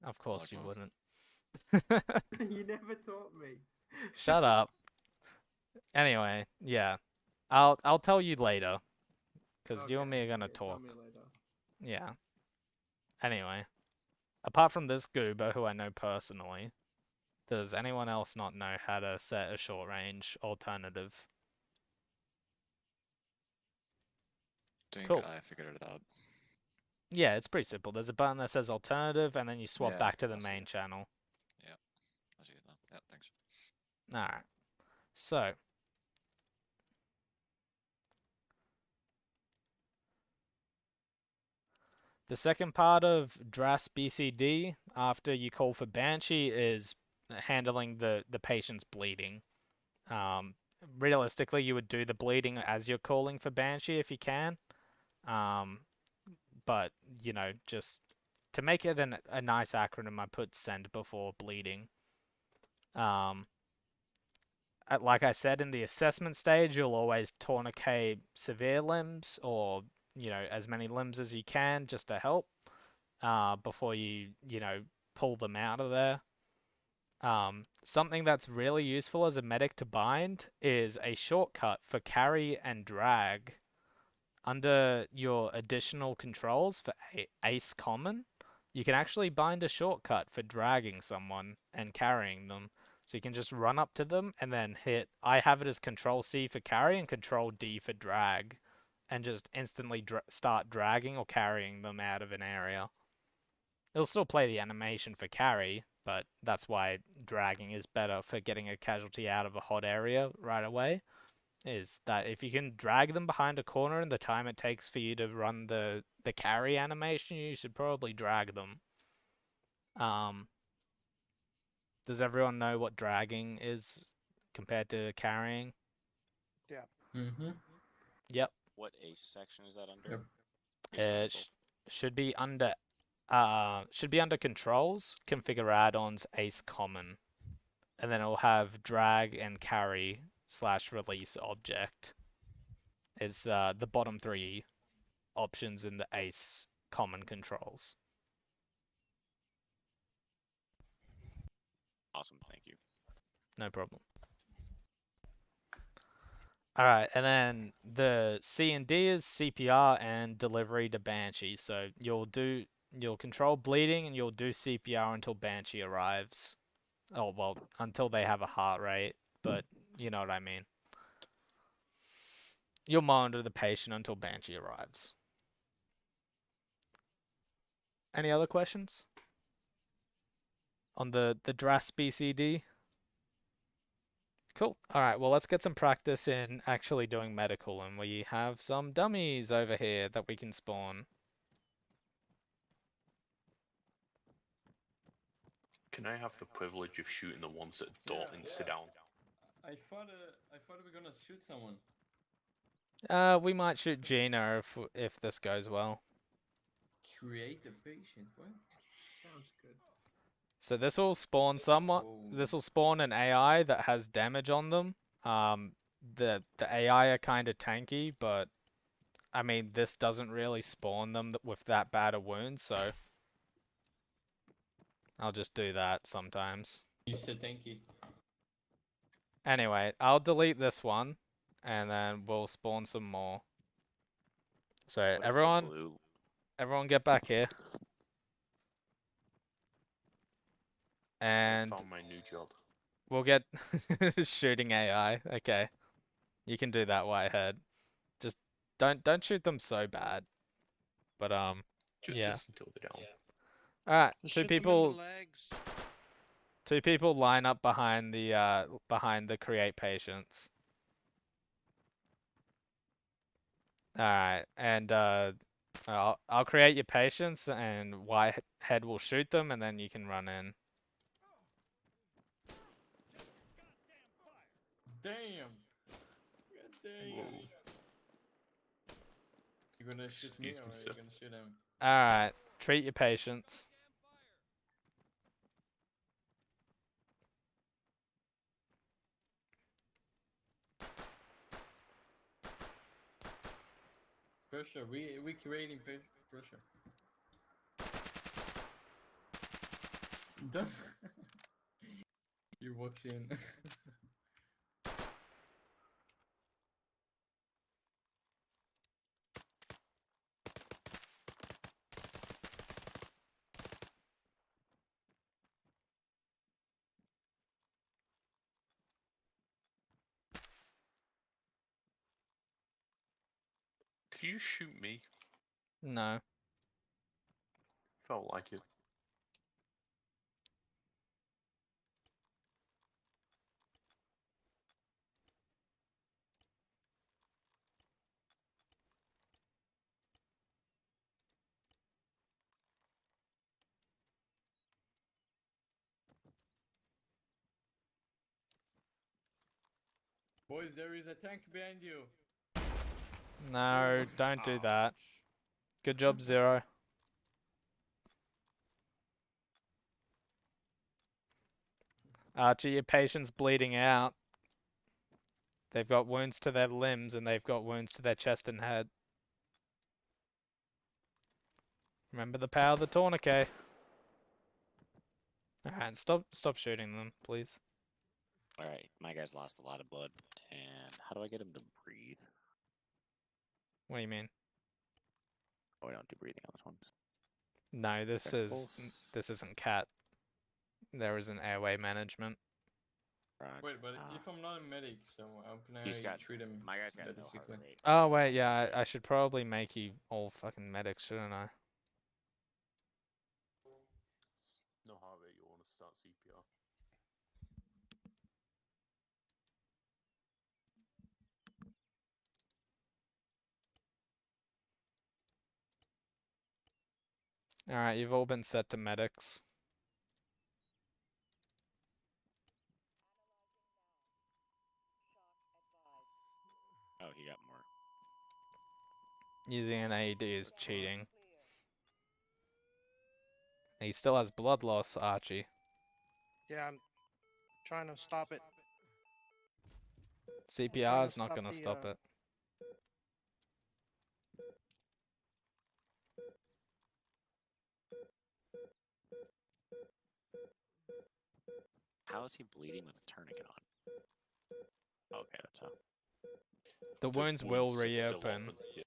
Speaker 1: of
Speaker 7: I
Speaker 1: course
Speaker 7: like
Speaker 1: you
Speaker 7: one.
Speaker 1: wouldn't.
Speaker 9: You never taught me.
Speaker 1: Shut up. Anyway, yeah. I'll tell you later, because you and me are gonna
Speaker 9: Tell
Speaker 1: talk.
Speaker 9: me later.
Speaker 1: Yeah. Anyway, apart from this goober who I know personally, does anyone else not know how to set a short range alternative?
Speaker 7: Think
Speaker 1: Cool.
Speaker 7: I figured it out.
Speaker 1: Yeah, it's pretty simple. There's a button that says alternative, and then you swap
Speaker 7: Yeah,
Speaker 1: back to the
Speaker 7: I see
Speaker 1: main
Speaker 7: it.
Speaker 1: channel.
Speaker 7: I see it now. Yeah, thanks.
Speaker 1: Alright. So, the second part of DRAS BCD after you call for Banshee is handling the patient's bleeding. Realistically, you would do the bleeding as you're calling for Banshee if you can. But, you know, just to make it a nice acronym, I put send before bleeding. Like I said, in the assessment stage, you'll always tourniquet severe limbs or, you know, as many limbs as you can just to help before you know, pull them out of there. Something that's really useful as a medic to bind is a shortcut for carry and drag. Under your additional controls for Ace Common, you can actually bind a shortcut for dragging someone and carrying them. So you can just run up to them and then hit, I have it as Control C for carry and Control D for drag, and just instantly start dragging or carrying them out of an area. It'll still play the animation for carry, but that's why dragging is better for getting a casualty out of a hot area right away. Is that if you can drag them behind a corner in the time it takes for you to run the carry animation, you should probably drag them. Does everyone know what dragging is compared to carrying?
Speaker 10: Yeah.
Speaker 4: Mm-hmm.
Speaker 1: Yep.
Speaker 7: What ace section is that under?
Speaker 4: Yep.
Speaker 7: Ace
Speaker 1: It
Speaker 7: medical.
Speaker 1: should be under controls, configure add-ons, ace common, and then it'll have drag and carry / release object is the bottom 3 options in the ace common controls.
Speaker 7: Awesome, thank you.
Speaker 1: No problem. Alright, and then the C and D is CPR and delivery to Banshee. So you'll control bleeding and you'll do CPR until Banshee arrives. Oh, well, until they have a heart rate, but you know what I mean. You'll monitor the patient until Banshee arrives. Any other questions? On the DRAS BCD? Cool. Alright, well, let's get some practice in actually doing medical, and we have some dummies over here that we can spawn.
Speaker 3: Can I have the privilege of shooting the ones that don't sit down?
Speaker 4: I thought we were gonna shoot someone.
Speaker 1: We might shoot Gina if this goes well.
Speaker 4: Create a patient. What?
Speaker 9: Sounds good.
Speaker 1: So this will spawn someone. This will spawn an AI that has damage on them. The AI are kind of tanky, but I mean this doesn't really spawn them with that bad a wound, so I'll just do that sometimes.
Speaker 4: You said tanky.
Speaker 1: Anyway, I'll delete this one, and then we'll spawn some more. So
Speaker 7: What is the
Speaker 1: everyone
Speaker 7: blue?
Speaker 1: get back here. And
Speaker 3: I found my new job.
Speaker 1: we'll get shooting AI. Okay. You can do that, Whitehead. Just don't shoot them so bad. But
Speaker 3: Just
Speaker 1: yeah.
Speaker 3: until they're down.
Speaker 1: Alright,
Speaker 10: Just
Speaker 1: two
Speaker 10: shoot them in the
Speaker 1: people
Speaker 10: legs.
Speaker 1: 2 people line up behind the create patients. All right, and I'll create your patients, and Whitehead will shoot them, and then you can run in.
Speaker 4: Damn. God damn.
Speaker 3: Whoa.
Speaker 4: You gonna shoot me
Speaker 3: Excuse
Speaker 4: or
Speaker 3: me,
Speaker 4: are
Speaker 3: sir.
Speaker 4: you gonna shoot him?
Speaker 1: All right, treat your patients.
Speaker 4: Pressure. We creating pressure. Done. He walks in.
Speaker 3: Did you shoot me?
Speaker 1: No.
Speaker 3: Felt like it.
Speaker 4: Boys, there is a tank behind you.
Speaker 1: No, don't do that.
Speaker 5: Ouch.
Speaker 1: Good job, Zero. Archie, your patient's bleeding out. They've got wounds to their limbs, and they've got wounds to their chest and head. Remember the power of the tourniquet. Alright, stop shooting them, please.
Speaker 7: Alright, my guy's lost a lot of blood. And how do I get him to breathe?
Speaker 1: What do you mean?
Speaker 7: Oh, I don't do breathing on this one.
Speaker 1: No,
Speaker 7: Second pulse.
Speaker 1: this isn't cat. There isn't airway management.
Speaker 7: Rock.
Speaker 4: Wait, but if I'm not a medic, so how can
Speaker 7: He's
Speaker 4: I
Speaker 7: got
Speaker 4: treat him?
Speaker 7: my guy's got
Speaker 4: that
Speaker 7: no
Speaker 4: is
Speaker 7: heart
Speaker 4: sickly?
Speaker 7: rate.
Speaker 1: Oh wait, yeah, I should probably make you all fucking medics, shouldn't I?
Speaker 3: No heart rate, you want to start CPR.
Speaker 1: Alright, you've all been set to medics.
Speaker 7: Oh, he got more.
Speaker 1: Using an AED is cheating. He still has blood loss, Archie.
Speaker 10: Yeah, I'm trying to stop it.
Speaker 1: CPR is not gonna stop it.
Speaker 7: How is he bleeding with a tourniquet on? Okay, that's how.
Speaker 1: The wounds will
Speaker 3: are still
Speaker 1: reopen.
Speaker 3: open, yeah.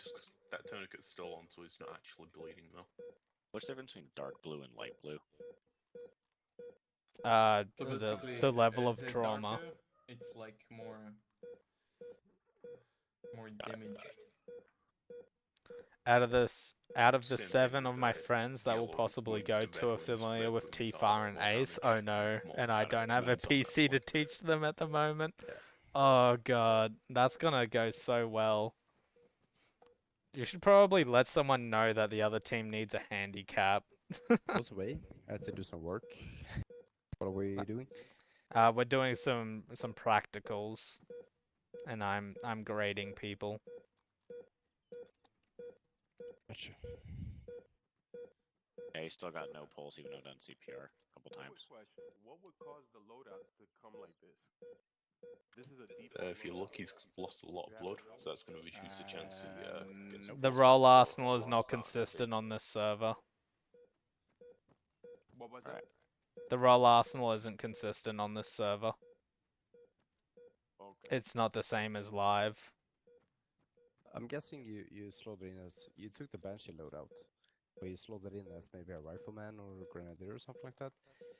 Speaker 3: Just 'cause that tourniquet's still on, so he's not actually bleeding though.
Speaker 7: What's the difference between dark blue and light blue?
Speaker 4: So basically,
Speaker 1: The level
Speaker 4: as
Speaker 1: of
Speaker 4: a
Speaker 1: trauma.
Speaker 4: darker, it's like more damaged.
Speaker 1: Out of the
Speaker 3: Same thing
Speaker 1: 7 of
Speaker 3: with
Speaker 1: my friends that will
Speaker 3: yellow
Speaker 1: possibly
Speaker 3: wounds
Speaker 1: go
Speaker 3: and
Speaker 1: to are
Speaker 3: red
Speaker 1: familiar with
Speaker 3: wounds are
Speaker 1: T-FAR and
Speaker 3: more
Speaker 1: ACE,
Speaker 3: damage
Speaker 1: oh no,
Speaker 3: more
Speaker 1: and I don't have a
Speaker 3: wounds on red
Speaker 1: PC to
Speaker 3: blood.
Speaker 1: teach them at the moment.
Speaker 6: Yeah.
Speaker 1: Oh god, that's gonna go so well. You should probably let someone know that the other team needs a handicap.
Speaker 6: Goes away. I had to do some work. What are we doing?
Speaker 1: We're doing some practicals, and I'm grading people.
Speaker 6: Gotcha.
Speaker 7: Yeah, he's still got no pulse, even though I've done CPR a couple times.
Speaker 11: Question: what would cause the loadouts to come like this? This is a deep.
Speaker 3: If you're lucky, he's lost a lot of blood, so that's going to reduce the chance he gets
Speaker 1: The
Speaker 3: exposed
Speaker 1: roll
Speaker 3: to
Speaker 1: arsenal is
Speaker 3: last
Speaker 1: not
Speaker 3: start.
Speaker 1: consistent on this server.
Speaker 11: What was
Speaker 7: Alright.
Speaker 11: that?
Speaker 1: The roll arsenal isn't consistent on this server.
Speaker 11: Okay.
Speaker 1: It's not the same as live.
Speaker 6: I'm guessing you slowed it in as you took the Banshee loadout, but you slowed it in as maybe a rifleman or a grenadier or something like that.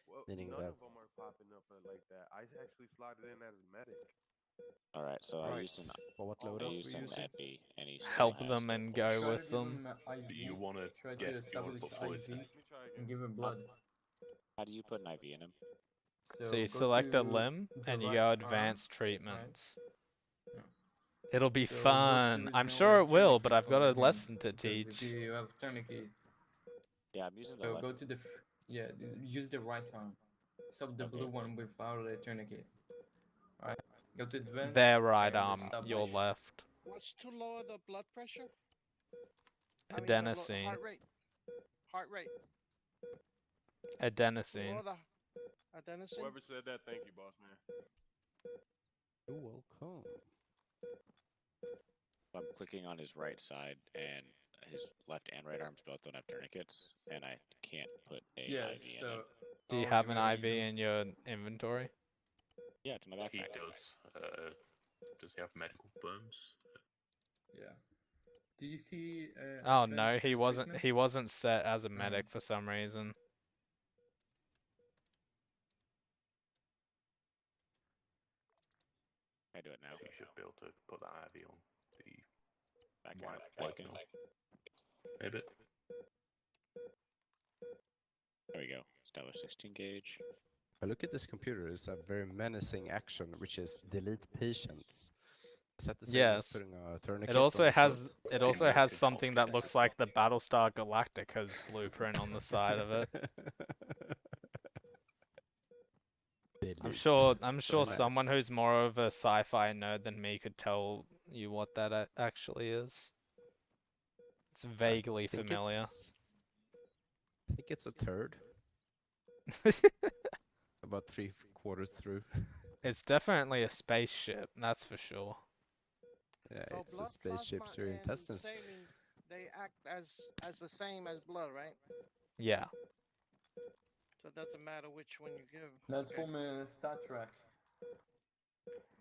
Speaker 11: Well,
Speaker 6: Meaning
Speaker 11: none
Speaker 6: that
Speaker 11: of them are popping up like that. I actually slotted in as medic.
Speaker 7: All right, so I
Speaker 6: Right.
Speaker 7: used an
Speaker 6: For what
Speaker 7: I
Speaker 6: loadout
Speaker 7: used
Speaker 6: we're
Speaker 7: an
Speaker 6: using?
Speaker 7: epi, and he still
Speaker 1: Help
Speaker 7: has
Speaker 1: them
Speaker 7: no
Speaker 1: and
Speaker 7: pulse.
Speaker 1: go
Speaker 4: Try to
Speaker 1: with
Speaker 4: give
Speaker 1: them.
Speaker 4: him
Speaker 3: Do you want to
Speaker 4: Try to
Speaker 3: you want
Speaker 4: establish
Speaker 3: to put fluids
Speaker 4: IV
Speaker 3: in?
Speaker 11: Let me try
Speaker 4: and
Speaker 11: again.
Speaker 4: give him blood.
Speaker 7: How do you put an IV in him?
Speaker 1: So you
Speaker 4: go
Speaker 1: select a
Speaker 4: to
Speaker 1: limb
Speaker 4: the
Speaker 1: and you
Speaker 4: right
Speaker 1: go
Speaker 4: arm,
Speaker 1: advanced treatments.
Speaker 4: Yeah.
Speaker 1: It'll be
Speaker 4: So, but
Speaker 1: fun.
Speaker 4: there is
Speaker 1: I'm
Speaker 4: no
Speaker 1: sure it will, but
Speaker 4: tourniquet
Speaker 1: I've got
Speaker 4: for
Speaker 1: a
Speaker 4: him,
Speaker 1: lesson to
Speaker 4: because
Speaker 1: teach.
Speaker 4: if you have tourniquet,
Speaker 7: Yeah, I'm using the
Speaker 4: so
Speaker 7: left.
Speaker 4: go to the use the right arm. Stop the
Speaker 7: Okay.
Speaker 4: blue one without a tourniquet. Alright, go to advanced.
Speaker 1: Their right
Speaker 4: and
Speaker 1: arm, your
Speaker 4: establish.
Speaker 1: left.
Speaker 10: What's to lower the blood pressure? I mean,
Speaker 1: Adenosine.
Speaker 10: heart rate. Heart rate.
Speaker 1: Adenosine.
Speaker 10: Lower the adenosine.
Speaker 11: Whoever said that, thank you, boss man.
Speaker 6: You're welcome.
Speaker 7: I'm clicking on his right side, and his left and right arms both don't have tourniquets, and I can't put a
Speaker 4: Yeah,
Speaker 7: IV in
Speaker 4: so
Speaker 7: him.
Speaker 1: Do you
Speaker 4: I'll
Speaker 1: have
Speaker 4: give
Speaker 1: an
Speaker 4: it a
Speaker 1: IV in your inventory?
Speaker 7: Yeah, it's in my
Speaker 3: He
Speaker 7: backpack.
Speaker 3: does he have medical booms?
Speaker 4: Yeah. Do you see?
Speaker 1: Oh no,
Speaker 4: advanced
Speaker 1: he wasn't.
Speaker 4: treatment?
Speaker 1: He wasn't set as a
Speaker 4: Oh.
Speaker 1: medic for some reason.
Speaker 7: I do it now.
Speaker 3: So you should be able to put that IV on the
Speaker 7: Back
Speaker 3: white
Speaker 7: out.
Speaker 3: blood now. Maybe.
Speaker 7: There we go. Establish 16 gauge.
Speaker 6: But look at this computer. It's a very menacing action, which is delete patients. Is that the same as
Speaker 1: Yes.
Speaker 6: putting a tourniquet
Speaker 1: It also
Speaker 6: on the
Speaker 1: has.
Speaker 6: throat?
Speaker 1: It also has
Speaker 3: Emergency
Speaker 1: something that
Speaker 3: healthcare
Speaker 1: looks
Speaker 3: system.
Speaker 1: like the Battlestar Galactica's blueprint on the side of it. I'm sure. I'm sure
Speaker 6: Very
Speaker 1: someone
Speaker 6: nice.
Speaker 1: who's more of a sci-fi nerd than me could tell you what that actually is. It's vaguely familiar.
Speaker 6: I think it's a third. About 3/4 through.
Speaker 1: It's definitely a spaceship, that's for sure.
Speaker 6: Yeah,
Speaker 10: So
Speaker 6: it's a
Speaker 10: blood
Speaker 6: spaceship
Speaker 10: plasma
Speaker 6: through
Speaker 10: and
Speaker 6: intestines.
Speaker 10: saline, they act as the same as blood, right?
Speaker 1: Yeah.
Speaker 10: So it doesn't matter which one you give.
Speaker 4: That's
Speaker 10: Okay.
Speaker 4: from Star Trek.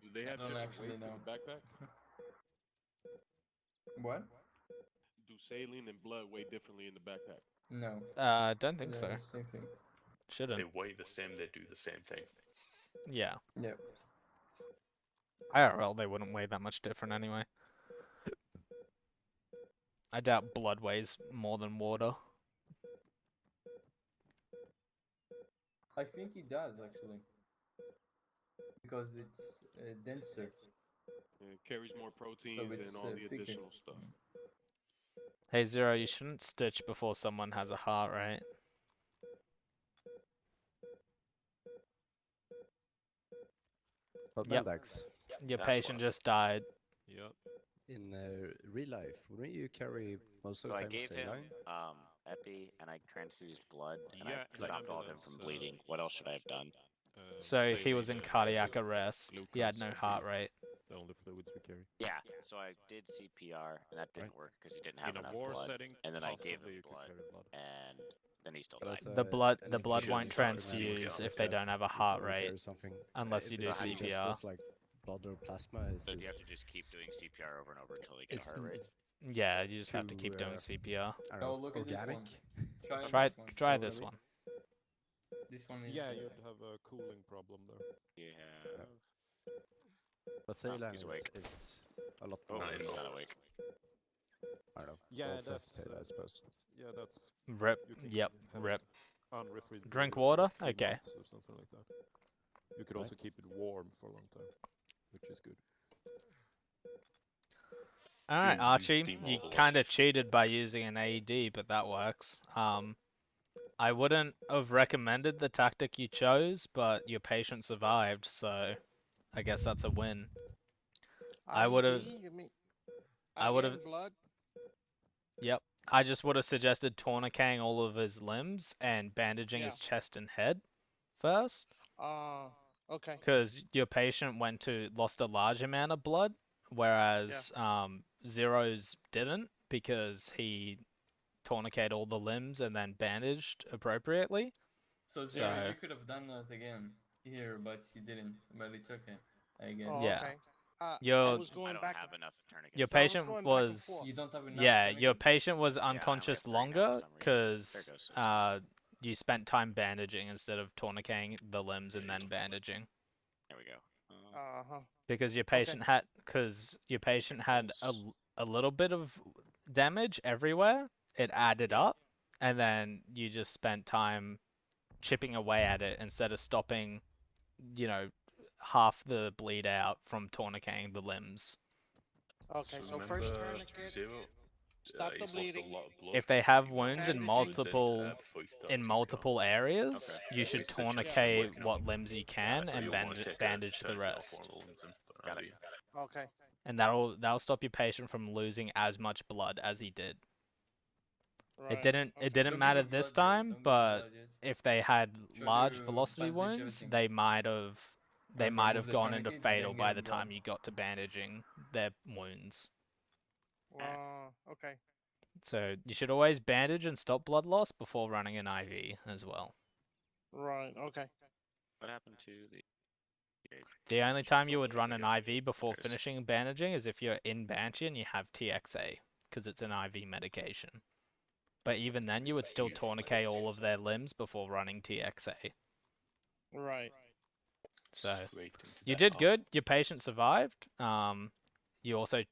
Speaker 11: Do they have
Speaker 4: don't
Speaker 11: different
Speaker 4: actually
Speaker 11: weights in
Speaker 4: know.
Speaker 11: the backpack?
Speaker 4: What?
Speaker 11: Do saline and blood weigh differently in the backpack?
Speaker 4: No.
Speaker 1: Don't think so.
Speaker 4: Same thing.
Speaker 1: Shouldn't.
Speaker 3: They weigh the same, they do the same thing.
Speaker 1: Yeah.
Speaker 4: Yep.
Speaker 1: IRL, they wouldn't weigh that much different anyway. I doubt blood weighs more than water.
Speaker 4: I think it does actually, because it's denser.
Speaker 11: It carries more proteins
Speaker 4: it's,
Speaker 11: and all the
Speaker 4: thicker.
Speaker 11: additional stuff.
Speaker 1: Hey Zero, you shouldn't stitch before someone has a heart rate.
Speaker 6: But
Speaker 1: Yep.
Speaker 6: Bendax,
Speaker 1: Your
Speaker 3: That's
Speaker 1: patient
Speaker 3: what-
Speaker 1: just died.
Speaker 5: Yep.
Speaker 6: in real life, wouldn't you carry most of
Speaker 7: So
Speaker 6: the
Speaker 7: I
Speaker 6: time
Speaker 7: gave him
Speaker 6: saline?
Speaker 7: epi, and I transfused blood, and
Speaker 5: Yeah,
Speaker 7: I stopped all of him
Speaker 5: ambulance,
Speaker 7: from bleeding. What else should I have done?
Speaker 1: So he was in
Speaker 5: saline and
Speaker 1: cardiac arrest. He had
Speaker 5: glucose
Speaker 1: no
Speaker 5: are
Speaker 1: heart rate.
Speaker 5: the only fluids we carry.
Speaker 7: Yeah, so I did CPR, and that didn't work because he didn't have
Speaker 5: In a
Speaker 7: enough
Speaker 5: war
Speaker 7: blood.
Speaker 5: setting,
Speaker 7: And then I gave
Speaker 5: possibly
Speaker 7: him
Speaker 5: you could
Speaker 7: blood,
Speaker 5: carry blood.
Speaker 7: and then he still
Speaker 6: But
Speaker 7: died.
Speaker 6: as a
Speaker 1: The blood
Speaker 6: technician,
Speaker 1: won't
Speaker 6: you
Speaker 1: transfuse
Speaker 6: recommend
Speaker 1: if they
Speaker 6: that
Speaker 1: don't have a
Speaker 6: you
Speaker 1: heart
Speaker 6: probably
Speaker 1: rate
Speaker 6: carry something.
Speaker 1: unless you do
Speaker 6: If it just
Speaker 1: CPR.
Speaker 6: feels like blood or plasma,
Speaker 7: So do you have to just keep doing CPR over and over until they get a
Speaker 6: it's,
Speaker 7: heart rate?
Speaker 6: it's
Speaker 1: Yeah, you just have to
Speaker 6: too,
Speaker 1: keep doing CPR.
Speaker 6: I don't know,
Speaker 4: Oh, look at this
Speaker 6: organic.
Speaker 4: one.
Speaker 1: Try
Speaker 4: this one.
Speaker 1: try this one.
Speaker 4: This one is.
Speaker 5: Yeah, you'd have a cooling problem there.
Speaker 7: Yeah.
Speaker 6: But saline
Speaker 7: he's awake.
Speaker 6: is a lot
Speaker 7: Oh,
Speaker 6: more.
Speaker 7: he's not awake.
Speaker 6: I don't know.
Speaker 5: Yeah,
Speaker 6: Well
Speaker 5: that's
Speaker 6: sensitive, I suppose.
Speaker 5: yeah, that's
Speaker 1: Rip.
Speaker 5: you can
Speaker 1: Yep.
Speaker 5: have
Speaker 1: Rip.
Speaker 5: it unrefrigerated
Speaker 1: Drink
Speaker 5: for
Speaker 1: water?
Speaker 5: 3
Speaker 1: Okay.
Speaker 5: months or something like that. You could also keep it warm for a long time, which is good.
Speaker 1: Alright,
Speaker 3: Ooh,
Speaker 1: Archie,
Speaker 3: steam
Speaker 1: you
Speaker 3: overload.
Speaker 1: kind of cheated by using an AED, but that works. I wouldn't have recommended the tactic you chose, but your patient survived, so I guess that's a win. I would've-
Speaker 10: IED, you mean?
Speaker 1: I would've-
Speaker 10: Again, blood.
Speaker 1: Yep. I just would have suggested tourniqueting all of his limbs and bandaging
Speaker 10: Yeah.
Speaker 1: his chest and head first,
Speaker 10: Okay.
Speaker 1: because your patient lost a large amount of blood, whereas Zero's didn't, because he tourniqueted all the limbs and then bandaged appropriately.
Speaker 4: So Zero, you could have done that again here, but you didn't. But it's okay, I guess.
Speaker 10: Oh,
Speaker 1: Yeah.
Speaker 10: okay. I
Speaker 1: Your
Speaker 10: was
Speaker 7: I
Speaker 10: going
Speaker 7: don't
Speaker 10: back.
Speaker 7: have enough tourniquets.
Speaker 1: your
Speaker 10: So I was
Speaker 1: patient
Speaker 10: going back and
Speaker 1: was
Speaker 10: forth.
Speaker 4: You don't have enough.
Speaker 1: yeah, your
Speaker 4: tourniquets?
Speaker 1: patient was
Speaker 7: Yeah, I only have
Speaker 1: unconscious
Speaker 7: 3 now for
Speaker 1: longer
Speaker 7: some reason.
Speaker 1: because
Speaker 7: There goes some.
Speaker 1: you spent time bandaging instead of tourniqueting the limbs and then bandaging.
Speaker 7: There we go.
Speaker 1: because your patient had a little bit of damage everywhere. It added up, and then you just spent time chipping away at it instead of stopping, half the bleed out from tourniqueting the limbs.
Speaker 10: Okay, so
Speaker 3: remember,
Speaker 10: first tourniquet,
Speaker 3: Zero,
Speaker 10: stop the
Speaker 3: he's lost a
Speaker 10: bleeding.
Speaker 3: lot of blood.
Speaker 1: If they have
Speaker 3: You wanna
Speaker 1: wounds in
Speaker 3: get
Speaker 10: Bandaging.
Speaker 3: fluids before he starts
Speaker 1: in
Speaker 3: CPR.
Speaker 1: multiple areas,
Speaker 7: Okay.
Speaker 1: you should
Speaker 3: Waste the chance of
Speaker 1: tourniquet
Speaker 3: waking
Speaker 1: what
Speaker 3: him.
Speaker 1: limbs you can
Speaker 3: So
Speaker 1: and
Speaker 3: you'll want to take
Speaker 1: bandage
Speaker 3: a
Speaker 1: the
Speaker 3: tourniquet off
Speaker 1: rest.
Speaker 3: one of the limbs and put an
Speaker 7: Got
Speaker 3: IV.
Speaker 7: it.
Speaker 10: Okay.
Speaker 1: And that'll stop your patient from losing as much blood as he did.
Speaker 10: Right.
Speaker 1: It didn't
Speaker 4: Don't
Speaker 1: matter
Speaker 4: give a
Speaker 1: this
Speaker 4: blood yet,
Speaker 1: time,
Speaker 4: don't give a
Speaker 1: but
Speaker 4: blood yet.
Speaker 1: if they had
Speaker 4: Try
Speaker 1: large
Speaker 4: to
Speaker 1: velocity
Speaker 4: bandage
Speaker 1: wounds,
Speaker 4: everything.
Speaker 1: they might have
Speaker 4: Remove the
Speaker 1: gone into
Speaker 4: tourniquet,
Speaker 1: fatal
Speaker 4: then
Speaker 1: by
Speaker 4: get
Speaker 1: the
Speaker 4: blood.
Speaker 1: time you got to bandaging their wounds.
Speaker 10: Okay.
Speaker 1: So you should always bandage and stop blood loss before running an IV as well.
Speaker 10: Right. Okay.
Speaker 7: What happened to the?
Speaker 1: The only
Speaker 7: Just
Speaker 1: time you
Speaker 7: so
Speaker 1: would
Speaker 7: we
Speaker 1: run
Speaker 7: can
Speaker 1: an
Speaker 7: go
Speaker 1: IV before
Speaker 7: comparison.
Speaker 1: finishing bandaging is if you're in Banshee and you have TXA, because it's an IV medication. But even then, you would still tourniquet all of their limbs before running TXA.
Speaker 10: Right.
Speaker 1: So
Speaker 3: Straight into
Speaker 1: you
Speaker 3: that
Speaker 1: did
Speaker 3: arm.
Speaker 1: good. Your patient survived. You also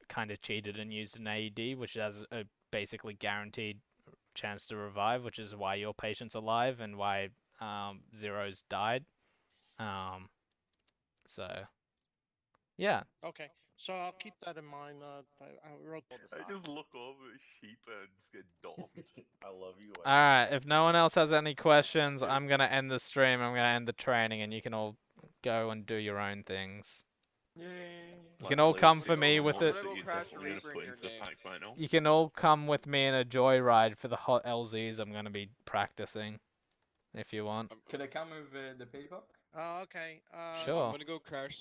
Speaker 1: kind of cheated and used an AED, which has a basically guaranteed chance to revive, which is why your patient's alive and why Zero's died. So yeah.
Speaker 10: Okay. So I'll keep that in mind. I wrote.
Speaker 3: I just look over at sheep and just get domed.
Speaker 6: I love you.
Speaker 1: Alright, if no one else has any questions, I'm gonna end the stream, I'm gonna end the training, and you can all go and do your own things.
Speaker 4: Yay!
Speaker 1: You can all come
Speaker 3: See
Speaker 1: for
Speaker 3: all
Speaker 1: me
Speaker 3: the
Speaker 1: with
Speaker 3: ones
Speaker 1: it.
Speaker 3: that you're definitely gonna put into the pack right now.
Speaker 1: You can all come with me in a joyride for the hot LZs I'm gonna be practicing, if you want.
Speaker 4: Could I come with the payfuck?
Speaker 10: Oh, okay.
Speaker 1: Sure.
Speaker 12: I'm gonna go crash